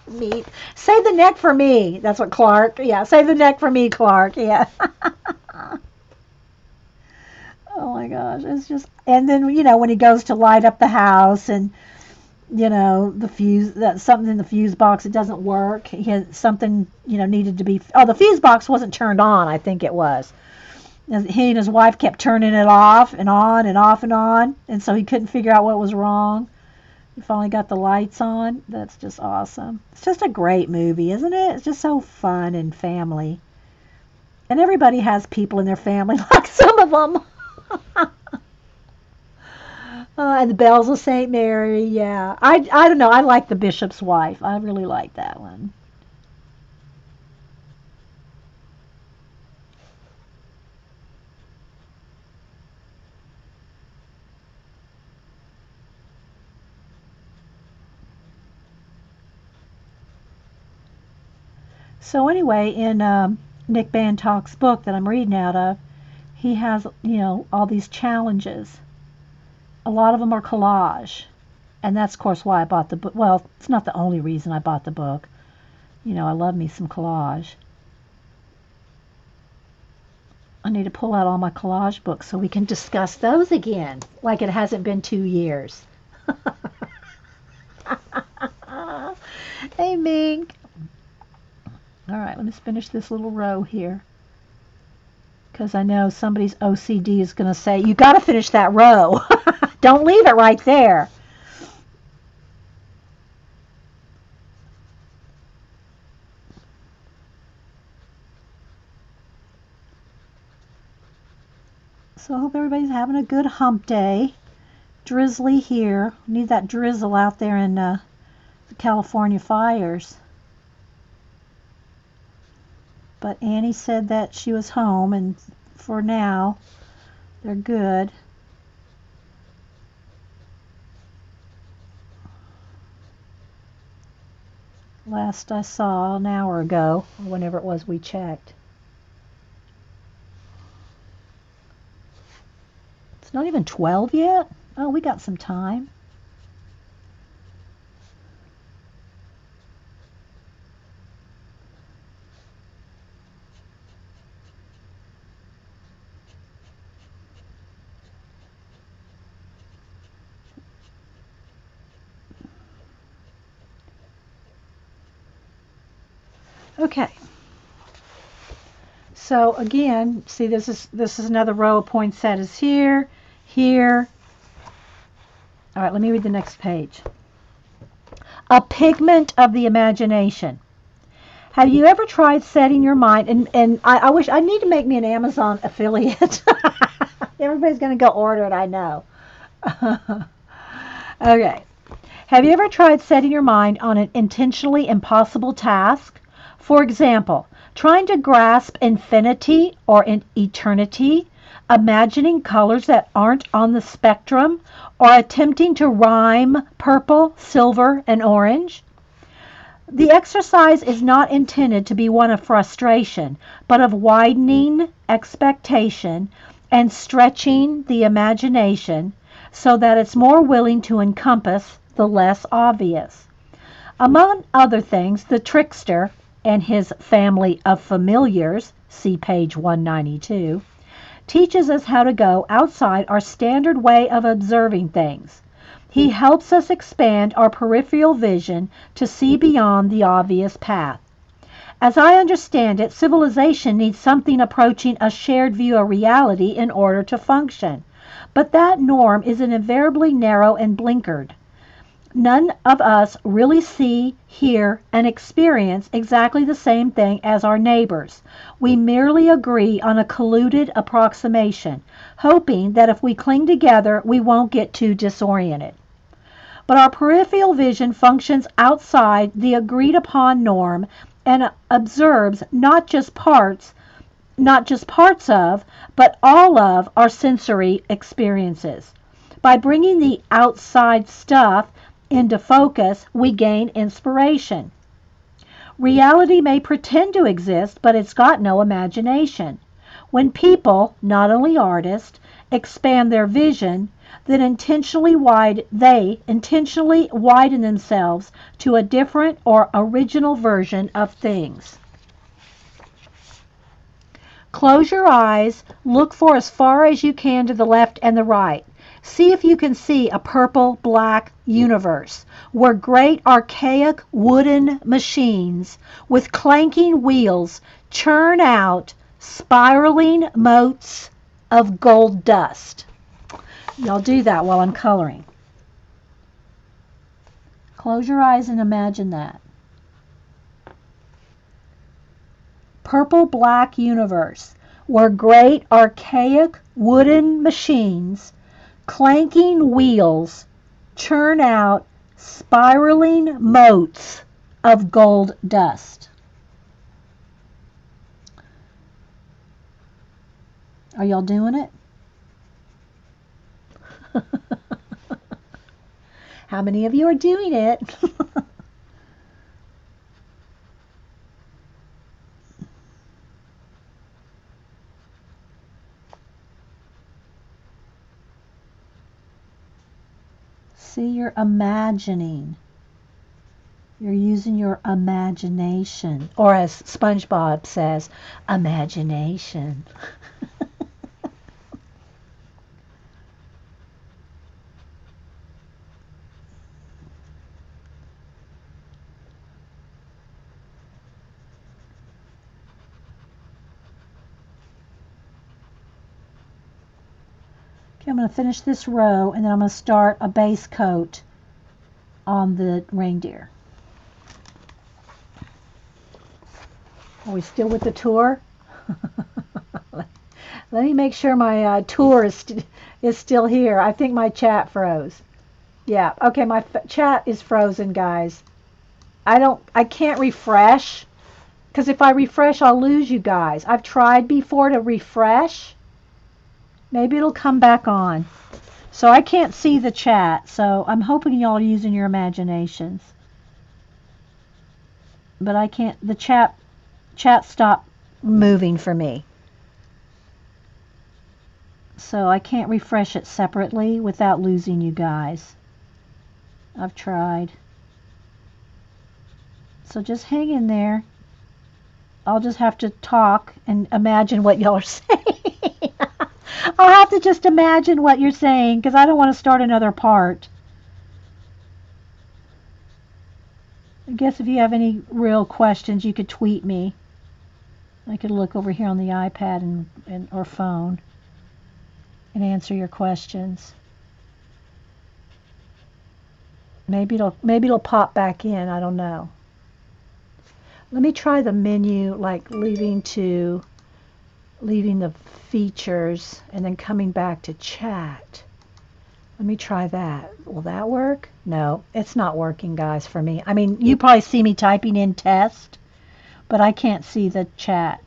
neat. Save the neck for me. That's what Clark. Yeah, save the neck for me, Clark. Yeah. Oh my gosh, it's just. And then when he goes to light up the house and the fuse, that something in the fuse box, it doesn't work. He had something needed to be. Oh, the fuse box wasn't turned on. I think it was. He and his wife kept turning it off and on and off and on, and so he couldn't figure out what was wrong. He finally got the lights on. That's just awesome. It's just a great movie, isn't it? It's just so fun and family. And everybody has people in their family, like some of them. And the Bells of St. Mary, yeah. I don't know. I like the Bishop's Wife. I really like that one. So anyway, in Nick Bantock's book that I'm reading out of, he has, all these challenges. A lot of them are collage. And that's, of course, why I bought the book. Well, it's not the only reason I bought the book. I love me some collage. I need to pull out all my collage books so we can discuss those again, like it hasn't been 2 years. Hey, Mink. All right, let me finish this little row here, because I know somebody's OCD is going to say, you got to finish that row. Don't leave it right there. So I hope everybody's having a good hump day. Drizzly here. Need that drizzle out there in the California fires. But Annie said that she was home, and for now, they're good. Last I saw an hour ago, or whenever it was we checked. It's not even 12 yet? Oh, we got some time. Okay. So again, see, this is another row of poinsettias here, here. All right, let me read the next page. A pigment of the imagination. Have you ever tried setting your mind, and I wish, I need to make me an Amazon affiliate. Everybody's going to go order it, I know. Okay. Have you ever tried setting your mind on an intentionally impossible task? For example, trying to grasp infinity or eternity, imagining colors that aren't on the spectrum, or attempting to rhyme purple, silver, and orange? The exercise is not intended to be one of frustration, but of widening expectation and stretching the imagination so that it's more willing to encompass the less obvious. Among other things, the trickster and his family of familiars, see page 192, teaches us how to go outside our standard way of observing things. He helps us expand our peripheral vision to see beyond the obvious path. As I understand it, civilization needs something approaching a shared view of reality in order to function. But that norm is invariably narrow and blinkered. None of us really see, hear, and experience exactly the same thing as our neighbors. We merely agree on a colluded approximation, hoping that if we cling together, we won't get too disoriented. But our peripheral vision functions outside the agreed upon norm and observes not just parts, not just parts of, but all of our sensory experiences. By bringing the outside stuff into focus, we gain inspiration. Reality may pretend to exist, but it's got no imagination. When people, not only artists, expand their vision, then they intentionally widen themselves to a different or original version of things. Close your eyes, look for as far as you can to the left and the right. See if you can see a purple-black universe where great archaic wooden machines with clanking wheels churn out spiraling motes of gold dust. Y'all do that while I'm coloring. Close your eyes and imagine that. Purple-black universe where great archaic wooden machines, clanking wheels, churn out spiraling motes of gold dust. Are y'all doing it? How many of you are doing it? See, you're imagining. You're using your imagination. Or as SpongeBob says, imagination. Okay, I'm going to finish this row and then I'm going to start a base coat on the reindeer. Are we still with the tour? Let me make sure my tour is still here. I think my chat froze. Yeah, okay, my chat is frozen, guys. I can't refresh, because if I refresh, I'll lose you guys. I've tried before to refresh. Maybe it'll come back on. So I can't see the chat, so I'm hoping y'all are using your imaginations. But I can't, the chat stopped moving for me. So I can't refresh it separately without losing you guys. I've tried. So just hang in there. I'll just have to talk and imagine what y'all are saying. I'll have to just imagine what you're saying because I don't want to start another part. I guess if you have any real questions, you could tweet me. I could look over here on the iPad or phone and answer your questions. Maybe it'll pop back in. I don't know. Let me try the menu, like leaving the features and then coming back to chat. Let me try that. Will that work? No, it's not working, guys, for me. I mean, you probably see me typing in test, but I can't see the chat.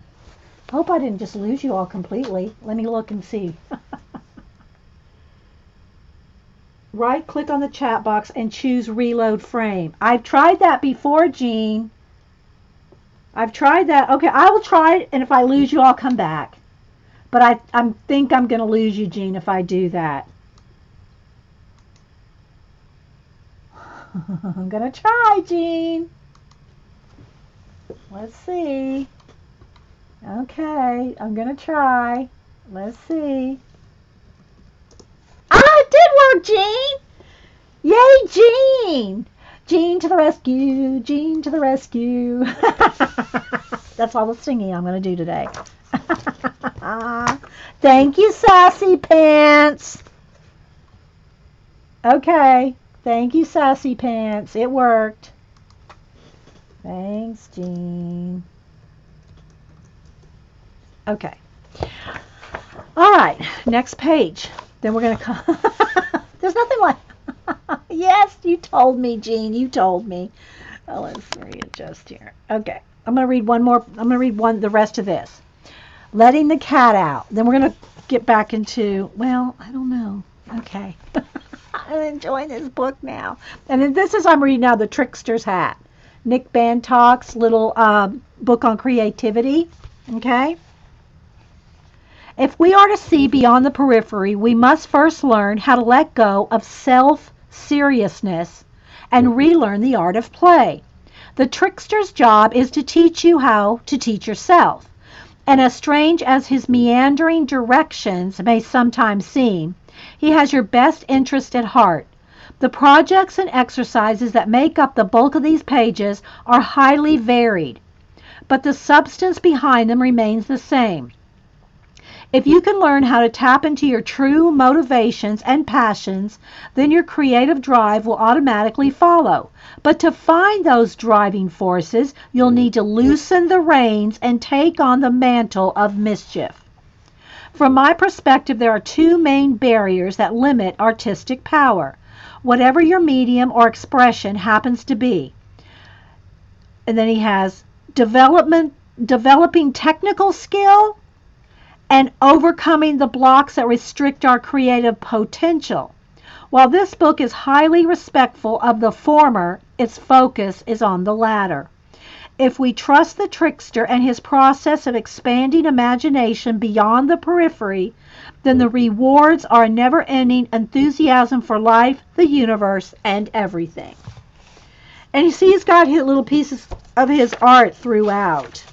I hope I didn't just lose you all completely. Let me look and see. Right click on the chat box and choose reload frame. I've tried that before, Jean. I've tried that. Okay, I will try it, and if I lose you, I'll come back. But I think I'm going to lose you, Jean, if I do that. I'm going to try, Jean. Let's see. Okay, I'm going to try. Let's see. Ah, it did work, Jean! Yay, Jean! Jean to the rescue, Jean to the rescue. That's all the singing I'm going to do today. Thank you, Sassy Pants. Okay, thank you, Sassy Pants. It worked. Thanks, Jean. Okay. All right, next page. Then we're going to come. There's nothing like. Yes, you told me, Jean. You told me. Oh, let's readjust here. Okay, I'm going to read one more. I'm going to read the rest of this. letting the cat out. Then we're going to get back into, well, I don't know. Okay. I'm enjoying this book now. And then this is, I'm reading now, The Trickster's Hat. Nick Bantock's little book on creativity. Okay. If we are to see beyond the periphery, we must first learn how to let go of self-seriousness and relearn the art of play. The trickster's job is to teach you how to teach yourself. And as strange as his meandering directions may sometimes seem, he has your best interest at heart. The projects and exercises that make up the bulk of these pages are highly varied, but the substance behind them remains the same. If you can learn how to tap into your true motivations and passions, then your creative drive will automatically follow. But to find those driving forces, you'll need to loosen the reins and take on the mantle of mischief. From my perspective, there are two main barriers that limit artistic power, whatever your medium or expression happens to be. And then he has developing technical skill, and overcoming the blocks that restrict our creative potential. While this book is highly respectful of the former, its focus is on the latter. If we trust the trickster and his process of expanding imagination beyond the periphery, then the rewards are a never-ending enthusiasm for life, the universe, and everything. And you see he's got his little pieces of his art throughout.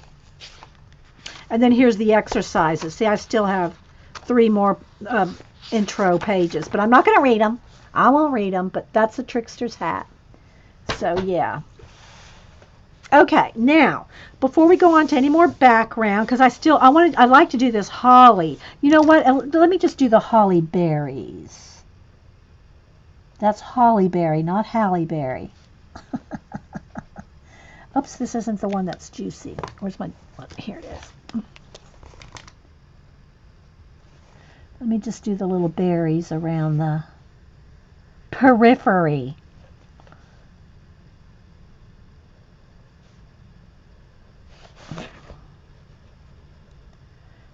And then here's the exercises. See, I still have 3 more intro pages, but I'm not going to read them. I won't read them, but that's the trickster's hat. So, yeah. Okay, now, before we go on to any more background, because I like to do this holly. You know what? Let me just do the holly berries. That's holly berry, not Halle Berry. Oops, this isn't the one that's juicy. Where's my, here it is. Let me just do the little berries around the periphery.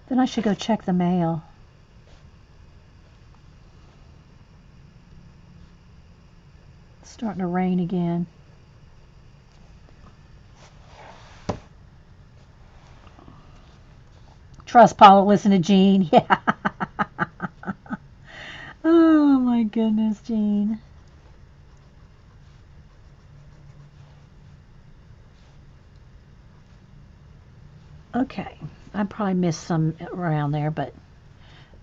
Then I should go check the mail. It's starting to rain again. Trust Paula, listen to Jean. Yeah. Oh my goodness, Jean. Okay, I probably missed some around there, but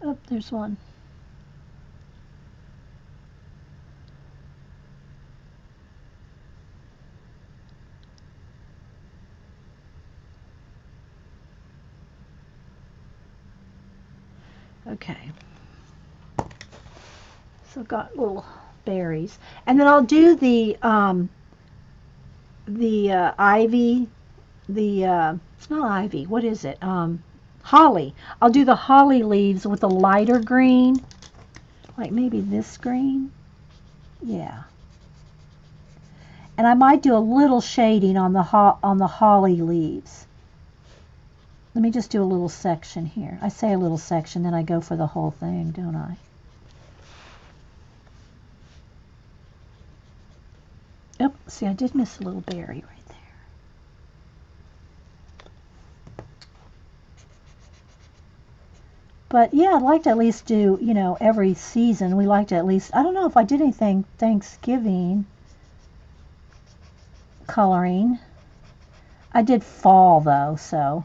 oh, there's one. Okay. So I've got little berries, and then I'll do the ivy, it's not ivy. What is it? Holly. I'll do the holly leaves with a lighter green, like maybe this green. Yeah. And I might do a little shading on the holly leaves. Let me just do a little section here. I say a little section, then I go for the whole thing, don't I? Oh, see, I did miss a little berry right there. But yeah, I'd like to at least do, you know, every season. We like to at least, I don't know if I did anything Thanksgiving coloring. I did fall though, so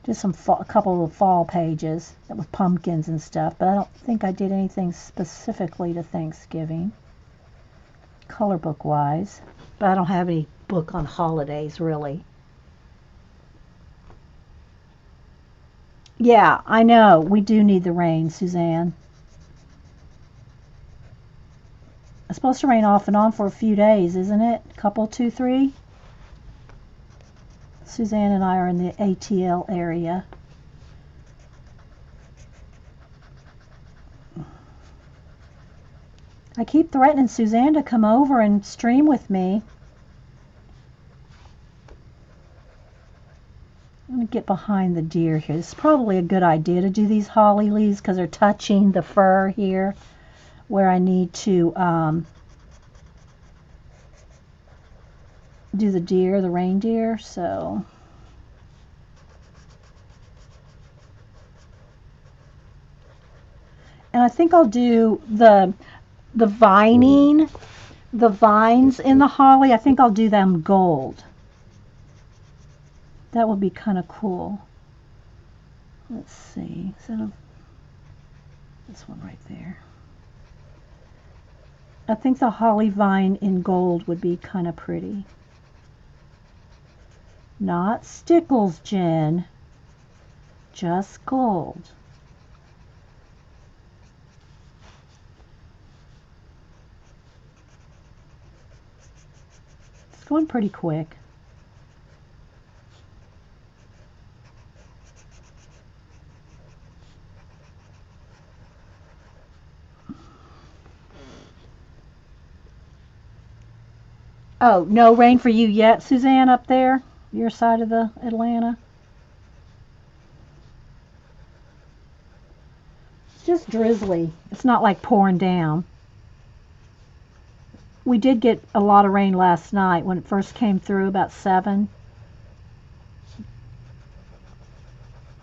just a couple of fall pages with pumpkins and stuff, but I don't think I did anything specifically to Thanksgiving, color book wise. But I don't have any book on holidays really. Yeah, I know. We do need the rain, Suzanne. It's supposed to rain off and on for a few days, isn't it? Couple, 2, 3? Suzanne and I are in the ATL area. I keep threatening Suzanne to come over and stream with me. I'm going to get behind the deer here. It's probably a good idea to do these holly leaves because they're touching the fur here where I need to do the reindeer. So and I think I'll do the vining, the vines in the holly. I think I'll do them gold. That would be kind of cool. Let's see. Is that this one right there? I think the holly vine in gold would be kind of pretty. Not stickles, Jen. Just gold. It's going pretty quick. Oh, no rain for you yet, Suzanne, up there? Your side of the Atlanta? It's just drizzly. It's not like pouring down. We did get a lot of rain last night when it first came through, about 7.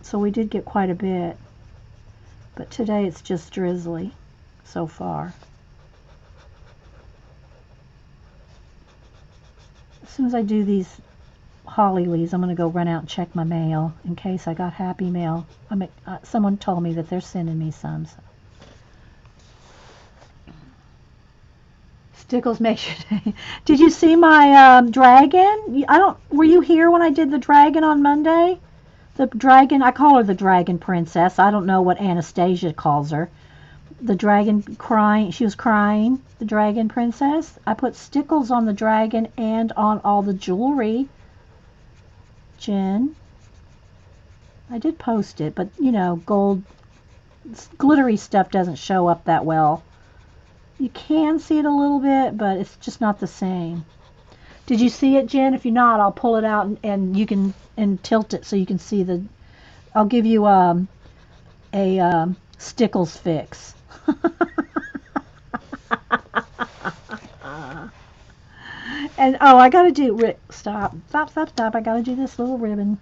So we did get quite a bit. But today it's just drizzly so far. As soon as I do these holly leaves, I'm going to go run out and check my mail in case I got happy mail. Someone told me that they're sending me some. So. Stickles makes your day. Did you see my dragon? Were you here when I did the dragon on Monday? The dragon, I call her the dragon princess. I don't know what Anastasia calls her. The dragon crying, she was crying, the dragon princess. I put stickles on the dragon and on all the jewelry. Jen, I did post it, but you know, gold, glittery stuff doesn't show up that well. You can see it a little bit, but it's just not the same. Did you see it, Jen? If you're not, I'll pull it out and you can tilt it so you can see the. I'll give you a stickles fix. And I gotta do stop. I gotta do this little ribbon.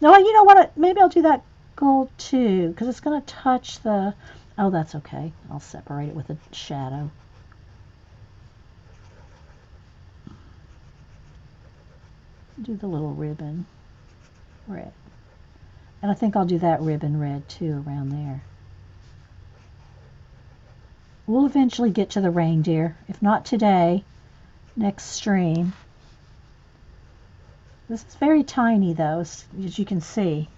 No, you know what? Maybe I'll do that gold too because it's gonna touch the. Oh, that's okay. I'll separate it with a shadow. Do the little ribbon red. And I think I'll do that ribbon red too around there. We'll eventually get to the reindeer. If not today, next stream. This is very tiny though, as you can see.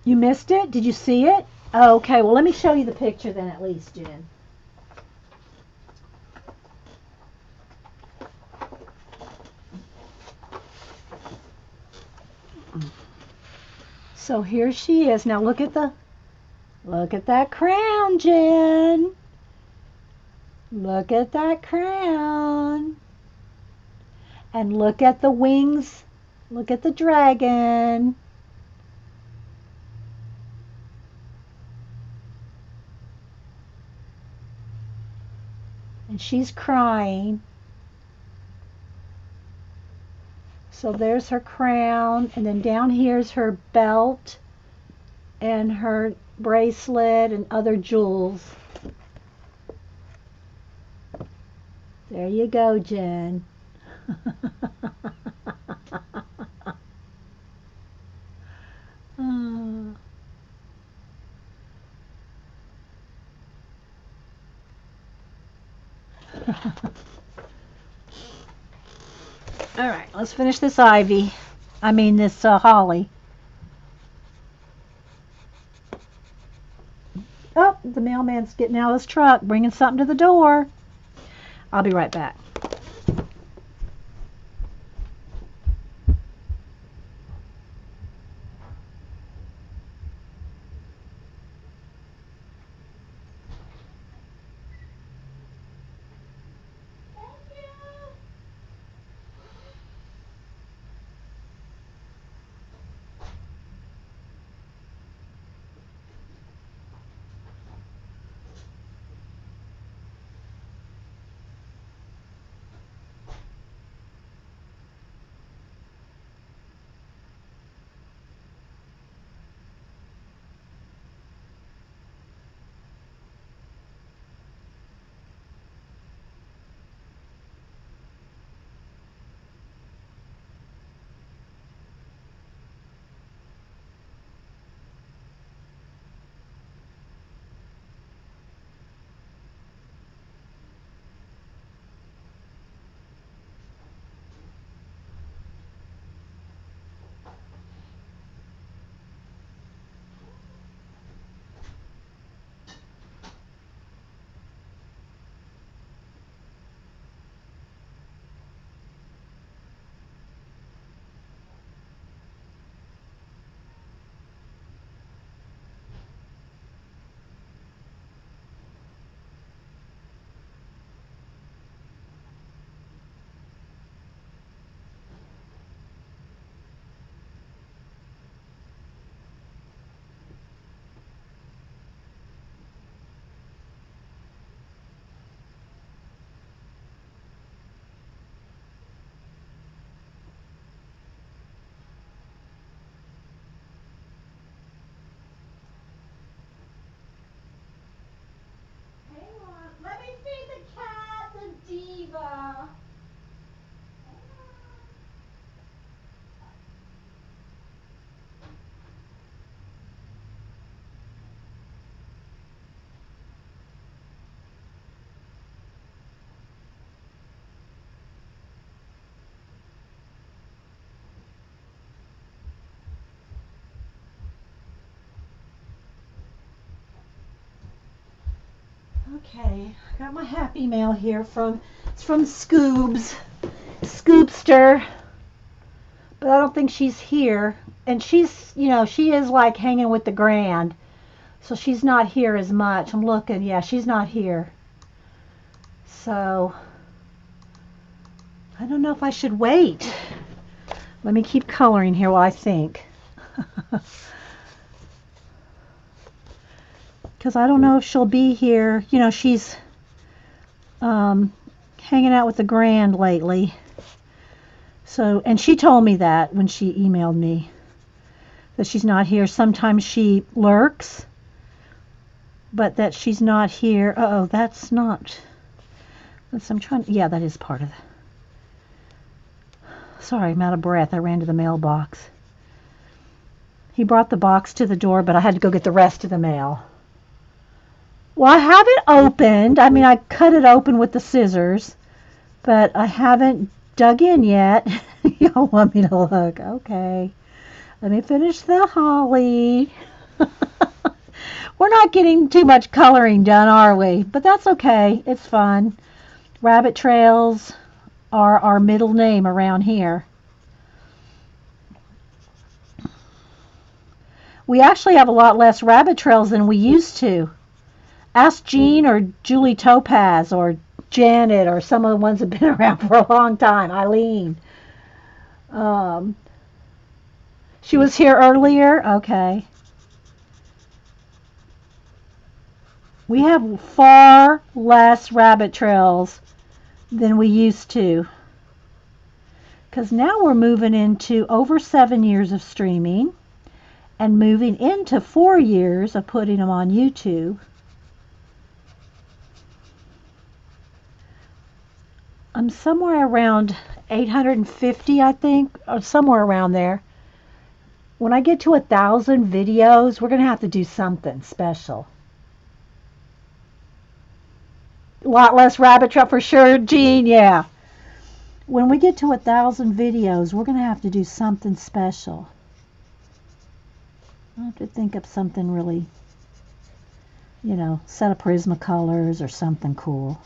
You missed it? Did you see it? Oh, okay, well let me show you the picture then at least, Jen. So here she is. Now look at that crown, Jen. Look at that crown. And look at the wings. Look at the dragon. And she's crying. So there's her crown, and then down here's her belt and her bracelet and other jewels. There you go, Jen. All right, let's finish this ivy. I mean this holly. Oh, the mailman's getting out of his truck, bringing something to the door. I'll be right back. Okay, I got my happy mail here it's from Skoobs. Scoopster. But I don't think she's here. And she's, she is like hanging with the grand. So she's not here as much. I'm looking. Yeah, she's not here. So I don't know if I should wait. Let me keep coloring here while I think. Because I don't know if she'll be here. She's hanging out with the grand lately. So, and she told me that when she emailed me, that she's not here. Sometimes she lurks, but that she's not here. Uh-oh, that's not. I'm trying. Yeah, that is part of it. Sorry, I'm out of breath. I ran to the mailbox. He brought the box to the door, but I had to go get the rest of the mail. Well, I have it opened. I mean, I cut it open with the scissors, but I haven't dug in yet. Y'all want me to look? Okay. Let me finish the holly. We're not getting too much coloring done, are we? But that's okay. It's fun. Rabbit trails are our middle name around here. We actually have a lot less rabbit trails than we used to. Ask Jean or Julie Topaz or Janet or some of the ones that have been around for a long time. Eileen. She was here earlier? Okay. We have far less rabbit trails than we used to. Because now we're moving into over 7 years of streaming and moving into 4 years of putting them on YouTube. I'm somewhere around 850, I think, or somewhere around there. When I get to 1,000 videos, we're going to have to do something special. A lot less rabbit trail for sure, Jean, yeah. When we get to 1,000 videos, we're going to have to do something special. I'll have to think of something really, set of Prismacolors or something cool.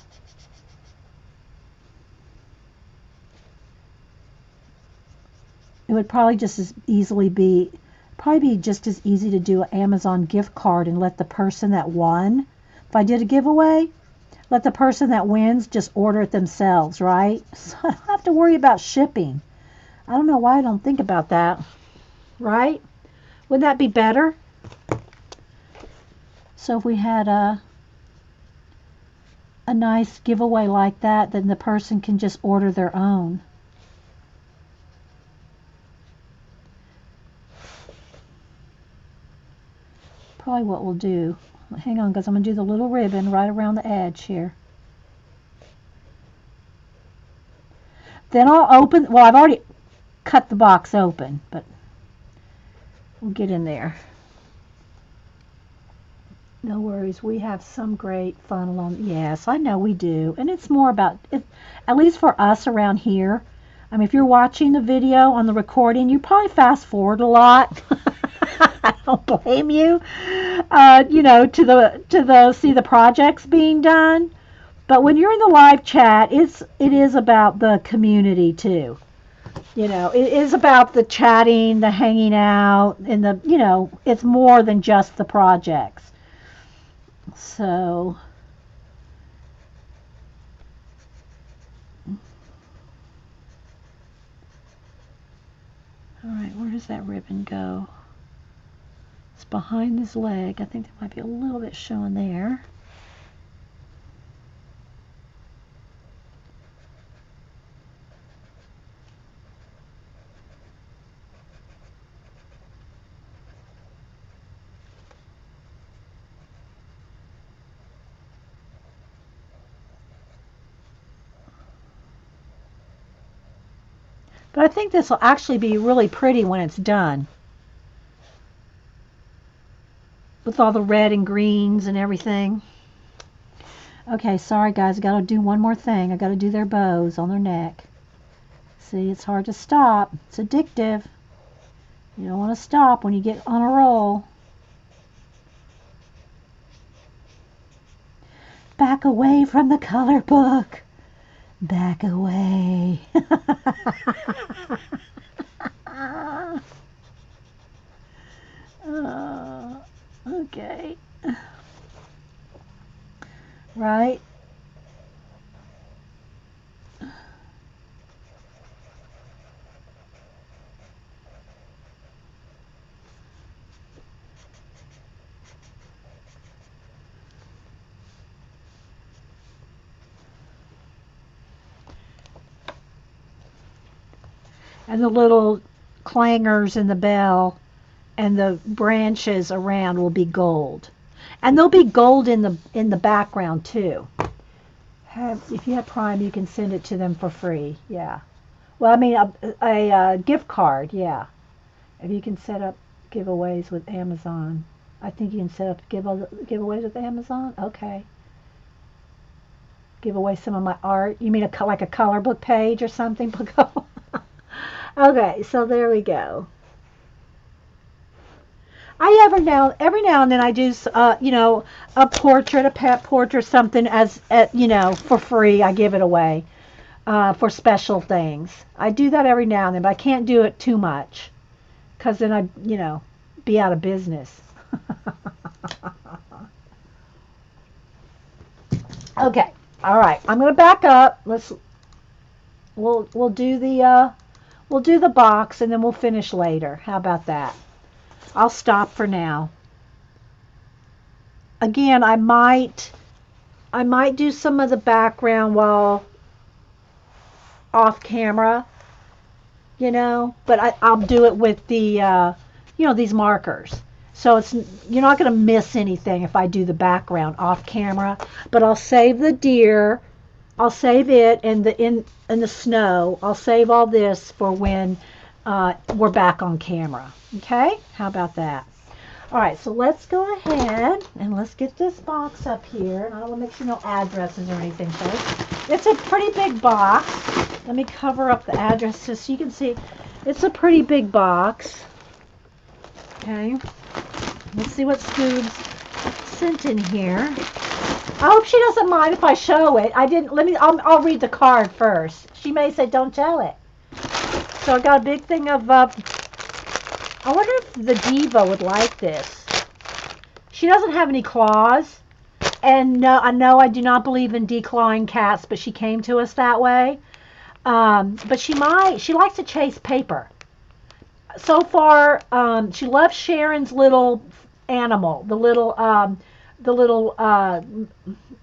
It would probably just as easily be just as easy to do an Amazon gift card and let the person that won, if I did a giveaway, let the person that wins just order it themselves, right? So I don't have to worry about shipping. I don't know why I don't think about that, right? Wouldn't that be better? So if we had a nice giveaway like that, then the person can just order their own. Probably what we'll do. Hang on, because I'm going to do the little ribbon right around the edge here. Then I'll open, well, I've already cut the box open, but we'll get in there. No worries, we have some great fun along. Yes, I know we do. And it's more about, at least for us around here. I mean, if you're watching the video on the recording, you probably fast forward a lot. I don't blame you. To see the projects being done. But when you're in the live chat, it is about the community too. It is about the chatting, the hanging out, and it's more than just the projects. So all right, where does that ribbon go? It's behind his leg. I think there might be a little bit showing there. But I think this will actually be really pretty when it's done. With all the red and greens and everything. Okay, sorry guys, I gotta do one more thing. I gotta do their bows on their neck. See, it's hard to stop. It's addictive. You don't want to stop when you get on a roll. back away from the color book. Back away. Okay. Right? And the little clangers in the bell and the branches around will be gold. And there'll be gold in the background too. If you have Prime, you can send it to them for free. Yeah. Well, I mean a gift card. Yeah. If you can set up giveaways with Amazon, I think you can set up giveaways with Amazon. Okay. Give away some of my art. You mean like a color book page or something? Okay, so there we go. Every now and then I do, a portrait, a pet portrait, something for free. I give it away for special things. I do that every now and then, but I can't do it too much because then be out of business. Okay, all right. I'm gonna back up. We'll do the box and then we'll finish later. How about that? I'll stop for now. Again, I might do some of the background while off camera, but I'll do it with the these markers. So you're not going to miss anything if I do the background off camera, but I'll save the deer, I'll save it and in the snow. I'll save all this for when we're back on camera. Okay? How about that? All right, so let's go ahead and let's get this box up here. And I want to make sure no addresses or anything first. It's a pretty big box. Let me cover up the addresses so you can see. It's a pretty big box. Okay. Let's see what Skoobs sent in here. I hope she doesn't mind if I show it. I'll read the card first. She may say, don't tell it. So I got a big thing of, I wonder if the diva would like this. She doesn't have any claws. And no, I do not believe in declawing cats, but she came to us that way. But she likes to chase paper. So far, she loves Sharon's little animal,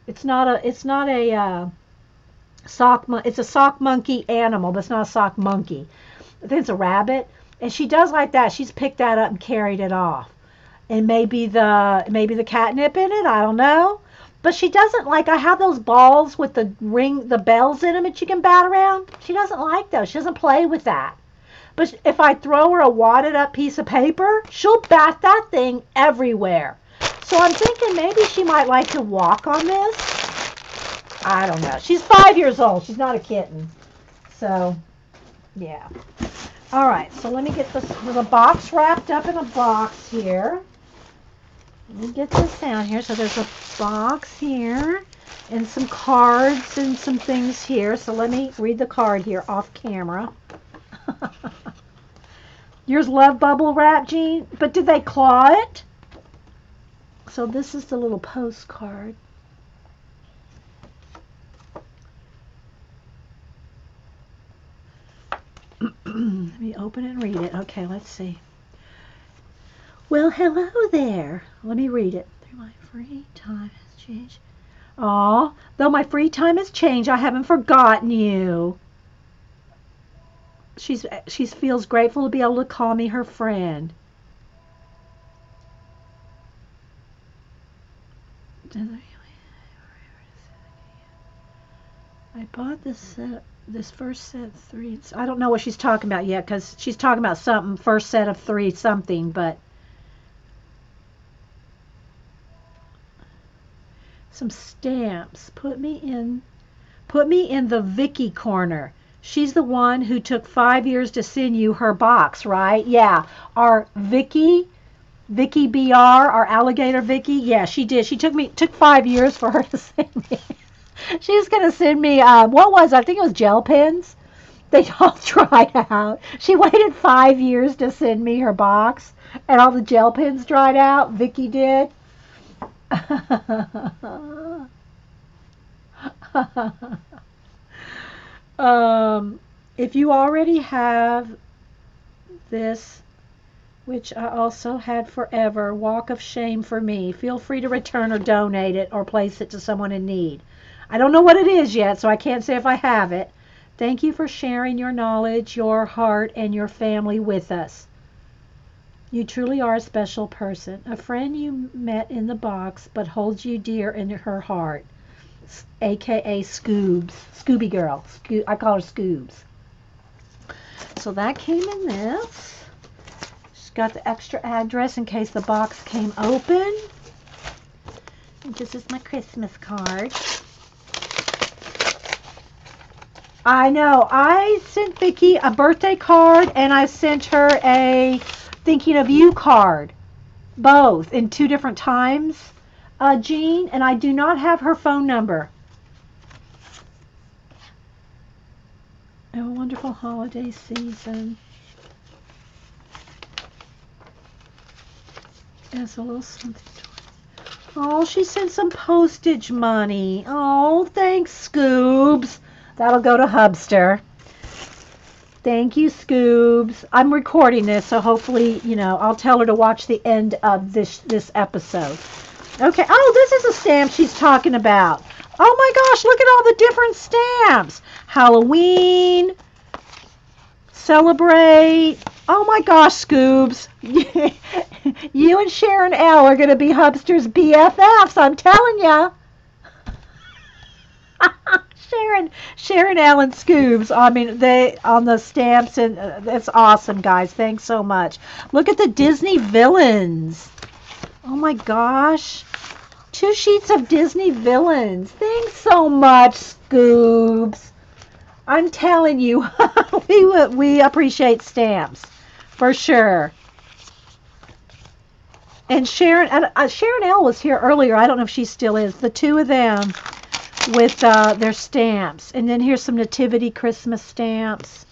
it's not a it's a sock monkey animal, but it's not a sock monkey. I think it's a rabbit, and she does like that. She's picked that up and carried it off, and maybe the catnip in it. I don't know, but she doesn't like. I have those balls with the bells in them that you can bat around. She doesn't like those. She doesn't play with that. But if I throw her a wadded up piece of paper, she'll bat that thing everywhere. So I'm thinking maybe she might like to walk on this. I don't know. She's 5 years old. She's not a kitten. So, yeah. All right. So let me get there's a box wrapped up in a box here. Let me get this down here. So there's a box here and some cards and some things here. So let me read the card here off camera. Yours love bubble wrap, Jean? But did they claw it? So this is the little postcard. Let me open it and read it. Okay, let's see. Well, hello there. Let me read it. Through my free time has changed. Aw, though my free time has changed, I haven't forgotten you. She feels grateful to be able to call me her friend. I bought this first set of 3. I don't know what she's talking about yet because she's talking about something, first set of 3 something, but some stamps. Put me in the Vicky corner. She's the one who took 5 years to send you her box, right? Yeah. Our Vicky Vicky BR, our alligator Vicky. Yeah, she did. She took 5 years for her to send me. She's gonna send me what was it? I think it was gel pens. They all dried out. She waited 5 years to send me her box, and all the gel pens dried out. Vicky did. um, if you already have this, which I also had forever, Walk of Shame for me, feel free to return or donate it or place it to someone in need. I don't know what it is yet, so I can't say if I have it. Thank you for sharing your knowledge, your heart, and your family with us. You truly are a special person, a friend you met in the box but holds you dear in her heart, aka Skoobs, Scooby Girl. I call her Skoobs. So that came in this. She's got the extra address in case the box came open. And this is my Christmas card. I know. I sent Vicki a birthday card and I sent her a thinking of you card. Both in 2 different times, Jean, and I do not have her phone number. Have a wonderful holiday season. As a little something. Oh, she sent some postage money. Oh, thanks, Skoobs. That'll go to Hubster. Thank you, Skoobs. I'm recording this, so hopefully, I'll tell her to watch the end of this episode. Okay. Oh, this is a stamp she's talking about. Oh my gosh, look at all the different stamps. Halloween. Celebrate. Oh my gosh, Skoobs. You and Sharon L are going to be Hubster's BFFs, I'm telling ya. Sharon L and Skoobs. I mean, they on the stamps, and it's awesome, guys. Thanks so much. Look at the Disney villains. Oh my gosh. 2 sheets of Disney villains. Thanks so much, Skoobs. I'm telling you, we appreciate stamps for sure. And Sharon L was here earlier. I don't know if she still is. The 2 of them with their stamps. And then here's some Nativity Christmas stamps.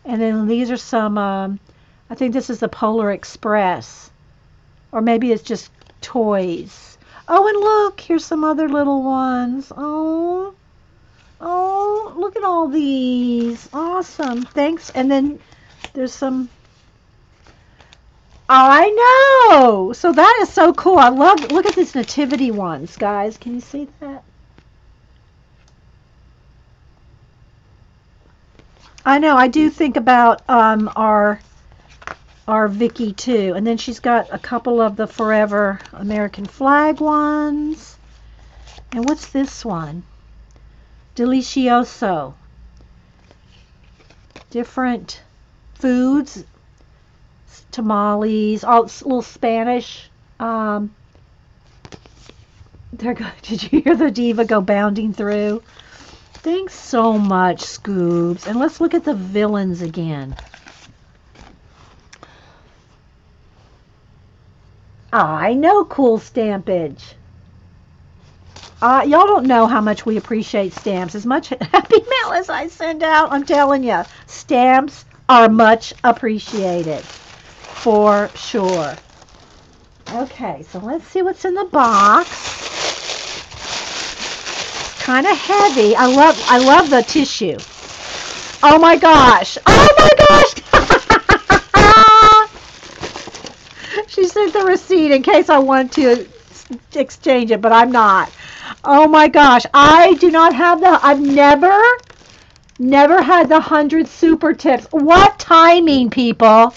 And then these are some, I think this is the Polar Express. Or maybe it's just toys. Oh, and look, here's some other little ones. Oh, look at all these. Awesome. Thanks. And then there's some. I know. So that is so cool. Look at these Nativity ones, guys. Can you see that? I know. I do think about our Vicky too. And then she's got a couple of the Forever American flag ones. And what's this one? Delicioso. Different foods. Tamales. All little Spanish. Did you hear the diva go bounding through? Thanks so much, Skoobs. And let's look at the villains again. I know cool stampage. Y'all don't know how much we appreciate stamps. As much happy mail as I send out, I'm telling you, stamps are much appreciated. For sure. Okay, so let's see what's in the box. Kind of heavy. I love the tissue. Oh my gosh. Oh my gosh. She sent the receipt in case I want to exchange it, but I'm not. Oh my gosh. I do not have I've never had the 100 super tips. What timing, people?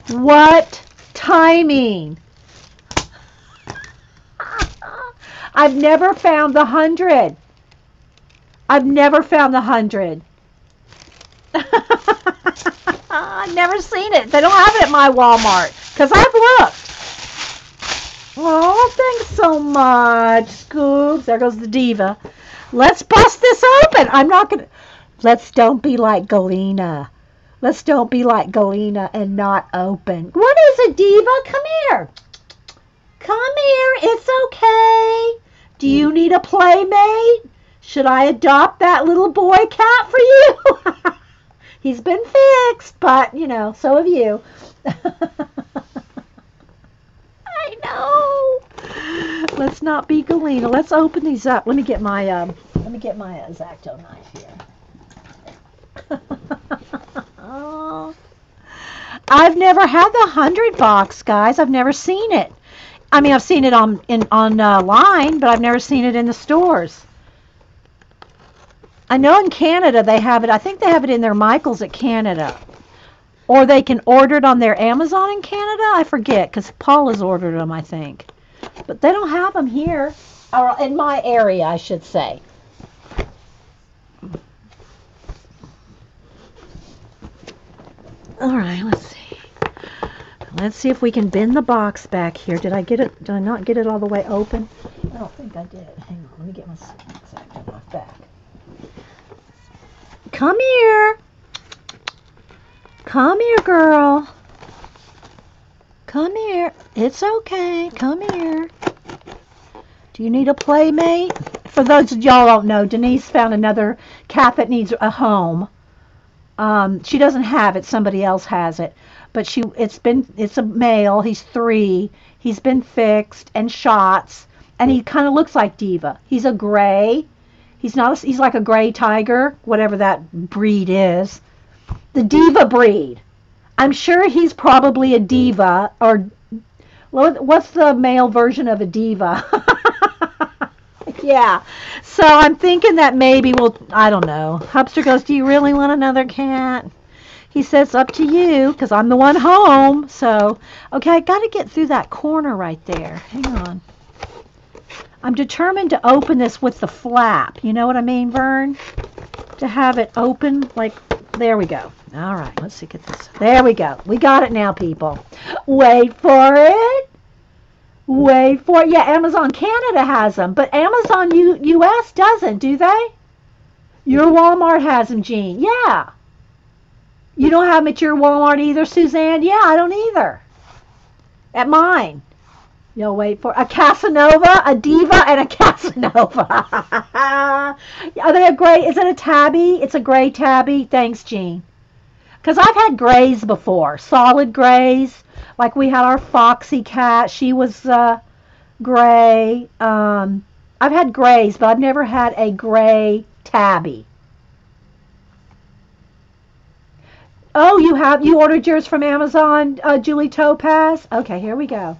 What timing? I've never found the 100. I've never found the 100. I've never seen it. They don't have it at my Walmart because I've looked. Oh, thanks so much, Skoobs. There goes the diva. Let's bust this open. I'm not going to. Don't be like Galena. Let's don't be like Galena and not open. What is it, Diva? Come here. Come here. It's okay. Do you need a playmate? Should I adopt that little boy cat for you? He's been fixed, but, you know, so have you. I know. Let's not be Galena. Let's open these up. Let me get my X-Acto knife here. Oh. I've never had the 100 box, guys. I've never seen it. I mean, I've seen it online, but I've never seen it in the stores. I know in Canada they have it. I think they have it in their Michaels at Canada. Or they can order it on their Amazon in Canada. I forget, because Paula's ordered them, I think. But they don't have them here. Or in my area, I should say. All right, let's see. Let's see if we can bend the box back here. Did I get it? Did I not get it all the way open? I don't think I did. Hang on, let me get my X-Acto knife back. Come here. Come here, girl. Come here. It's okay. Come here. Do you need a playmate? For those of y'all don't know, Denise found another cat that needs a home. She doesn't have it. Somebody else has it. But it's a male. He's 3. He's been fixed and shots. And he kind of looks like Diva. He's a gray. He's like a gray tiger, whatever that breed is. The Diva breed. I'm sure he's probably a Diva, or what's the male version of a Diva? Yeah. So I'm thinking that maybe I don't know. Hubster goes, do you really want another cat? He says, up to you, because I'm the one home. So, okay, I got to get through that corner right there. Hang on. I'm determined to open this with the flap. You know what I mean, Vern? To have it open, like, there we go. All right, let's see, get this. There we go. We got it now, people. Wait for it. Wait for it. Yeah, Amazon Canada has them, but Amazon US doesn't, do they? Your Walmart has them, Jean. Yeah. You don't have them at your Walmart either, Suzanne? Yeah, I don't either. At mine. You'll wait for a Casanova, a Diva, and a Casanova. Are they a gray? Is it a tabby? It's a gray tabby. Thanks, Jean. Because I've had grays before, solid grays. Like we had our Foxy cat. She was gray. I've had grays, but I've never had a gray tabby. Oh, you ordered yours from Amazon, Julie Topaz? Okay, here we go.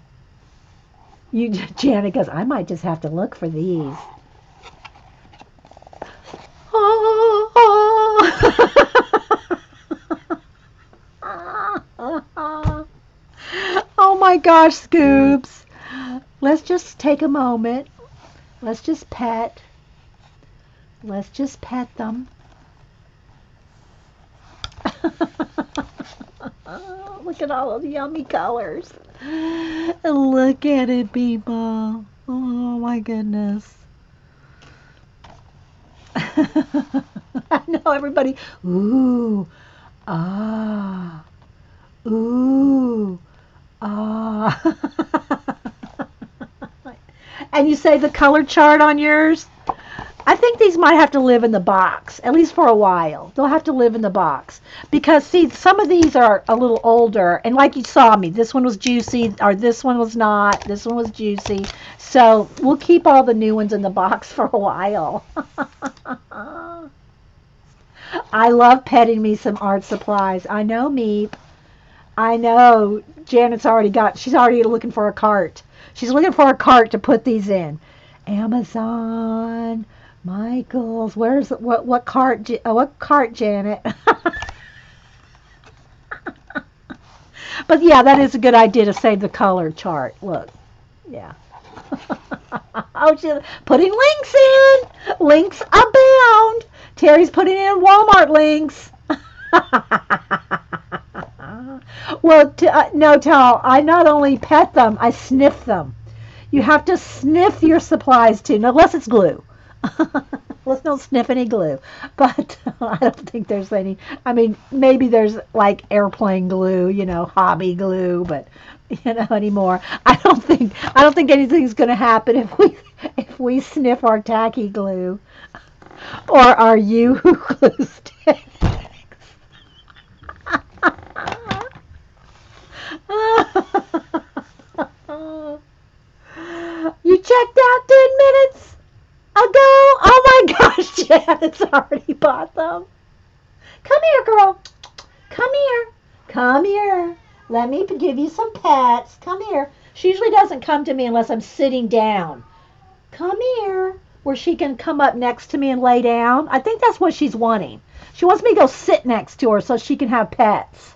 Janet goes, I might just have to look for these. Oh my gosh, Skoobs. Let's just take a moment. Let's just pet. Let's just pet them. Look at all of the yummy colors. Look at it, people. Oh my goodness. I know everybody. Ooh. Ah. Ooh. Ah. And you say the color chart on yours? I think these might have to live in the box, at least for a while. They'll have to live in the box. Because, see, some of these are a little older. And like you saw me, this one was juicy, or this one was not. This one was juicy. So we'll keep all the new ones in the box for a while. I love petting me some art supplies. I know, Meep. I know. Janet's she's already looking for a cart. She's looking for a cart to put these in. Amazon, Michael's. Where's what cart? What cart, Janet? But yeah, that is a good idea to save the color chart. Look, yeah. Oh, she's putting links in. Links abound. Terry's putting in Walmart links. Well, no, Tal. I not only pet them, I sniff them. You have to sniff your supplies too, unless it's glue. Let's don't sniff any glue. But I don't think there's any. I mean, maybe there's like airplane glue, hobby glue, but anymore. I don't think anything's going to happen if we sniff our tacky glue or our you glue sticks. You checked out 10 minutes ago? Oh my gosh, Janet's already bought them. Come here, girl. Come here. Come here. Let me give you some pets. Come here. She usually doesn't come to me unless I'm sitting down. Come here. Where she can come up next to me and lay down. I think that's what she's wanting. She wants me to go sit next to her so she can have pets.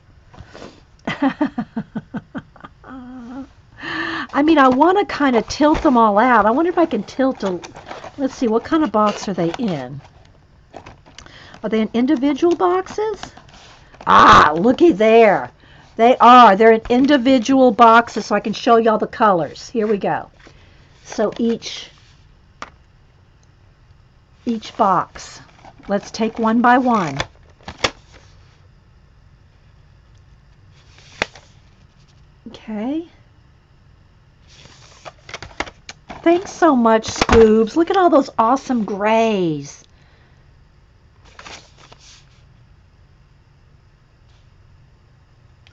I mean, I want to kind of tilt them all out. I wonder if I can tilt them. Let's see, what kind of box are they in? Are they in individual boxes? Ah, looky there. They are. They're in individual boxes, so I can show y'all the colors. Here we go. So each box. Let's take one by one. Okay. Thanks so much, Skoobs. Look at all those awesome grays.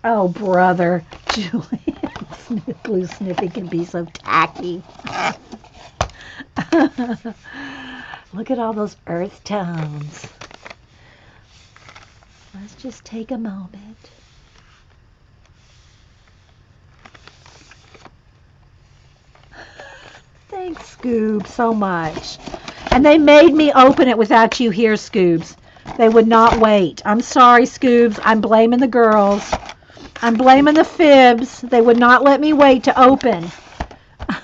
Oh, brother. Julian. Glue sniffing can be so tacky. Look at all those earth tones. Let's just take a moment. Thanks, Skoobs, so much. And they made me open it without you here, Skoobs. They would not wait. I'm sorry, Skoobs. I'm blaming the girls. I'm blaming the fibs. They would not let me wait to open.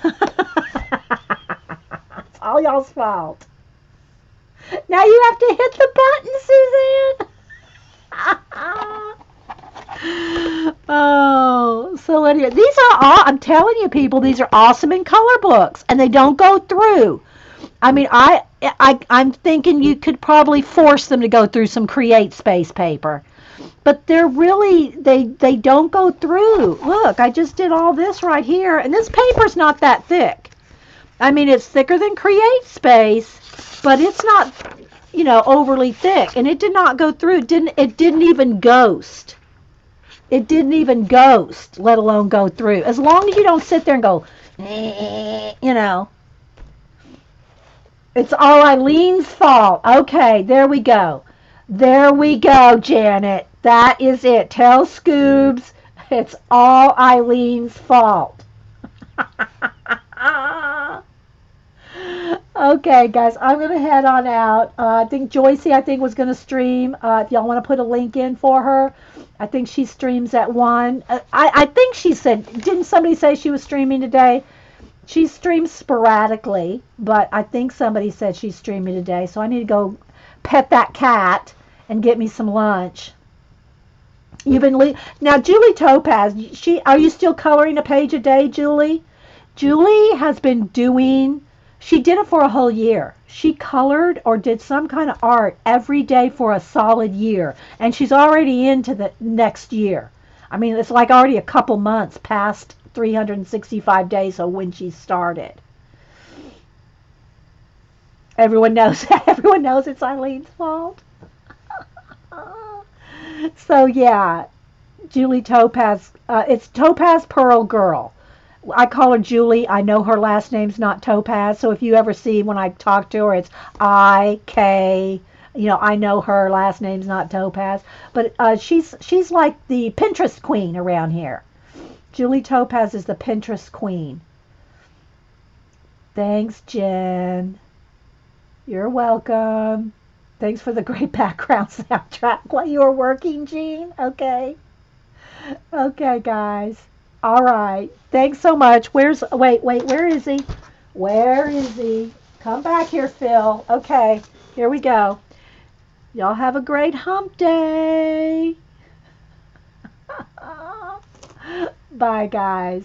It's all y'all's fault. Now you have to hit the button, Suzanne. Oh, so anyway, these are all, I'm telling you people, these are awesome in color books, and they don't go through. I mean, I'm thinking you could probably force them to go through some Create Space paper. But they're really, they don't go through. Look, I just did all this right here, and this paper's not that thick. I mean, it's thicker than Create Space, but it's not, overly thick. And it did not go through. It didn't even ghost. It didn't even ghost, let alone go through. As long as you don't sit there and go, It's all Eileen's fault. Okay, there we go. There we go, Janet. That is it. Tell Skoobs it's all Eileen's fault. Okay, guys, I'm going to head on out. I think Joycey, was going to stream. If y'all want to put a link in for her, I think she streams at 1. I think she said, didn't somebody say she was streaming today? She streams sporadically, but I think somebody said she's streaming today, so I need to go pet that cat and get me some lunch. Now, Julie Topaz, are you still coloring a page a day, Julie? Julie has been doing, she did it for a whole year. She colored or did some kind of art every day for a solid year, and she's already into the next year. I mean, it's like already a couple months past 365 days of when she started. Everyone knows it's Eileen's fault. So yeah, Julie Topaz, it's Topaz Pearl Girl. I call her Julie. I know her last name's not Topaz, so if you ever see when I talk to her, it's I-K. I know her last name's not Topaz, but she's like the Pinterest queen around here. Julie Topaz is the Pinterest queen. Thanks, Jen. You're welcome. Thanks for the great background soundtrack while you were working, Jean. Okay. Okay, guys. All right. Thanks so much. Wait, where is he? Where is he? Come back here, Phil. Okay. Here we go. Y'all have a great hump day. Bye, guys.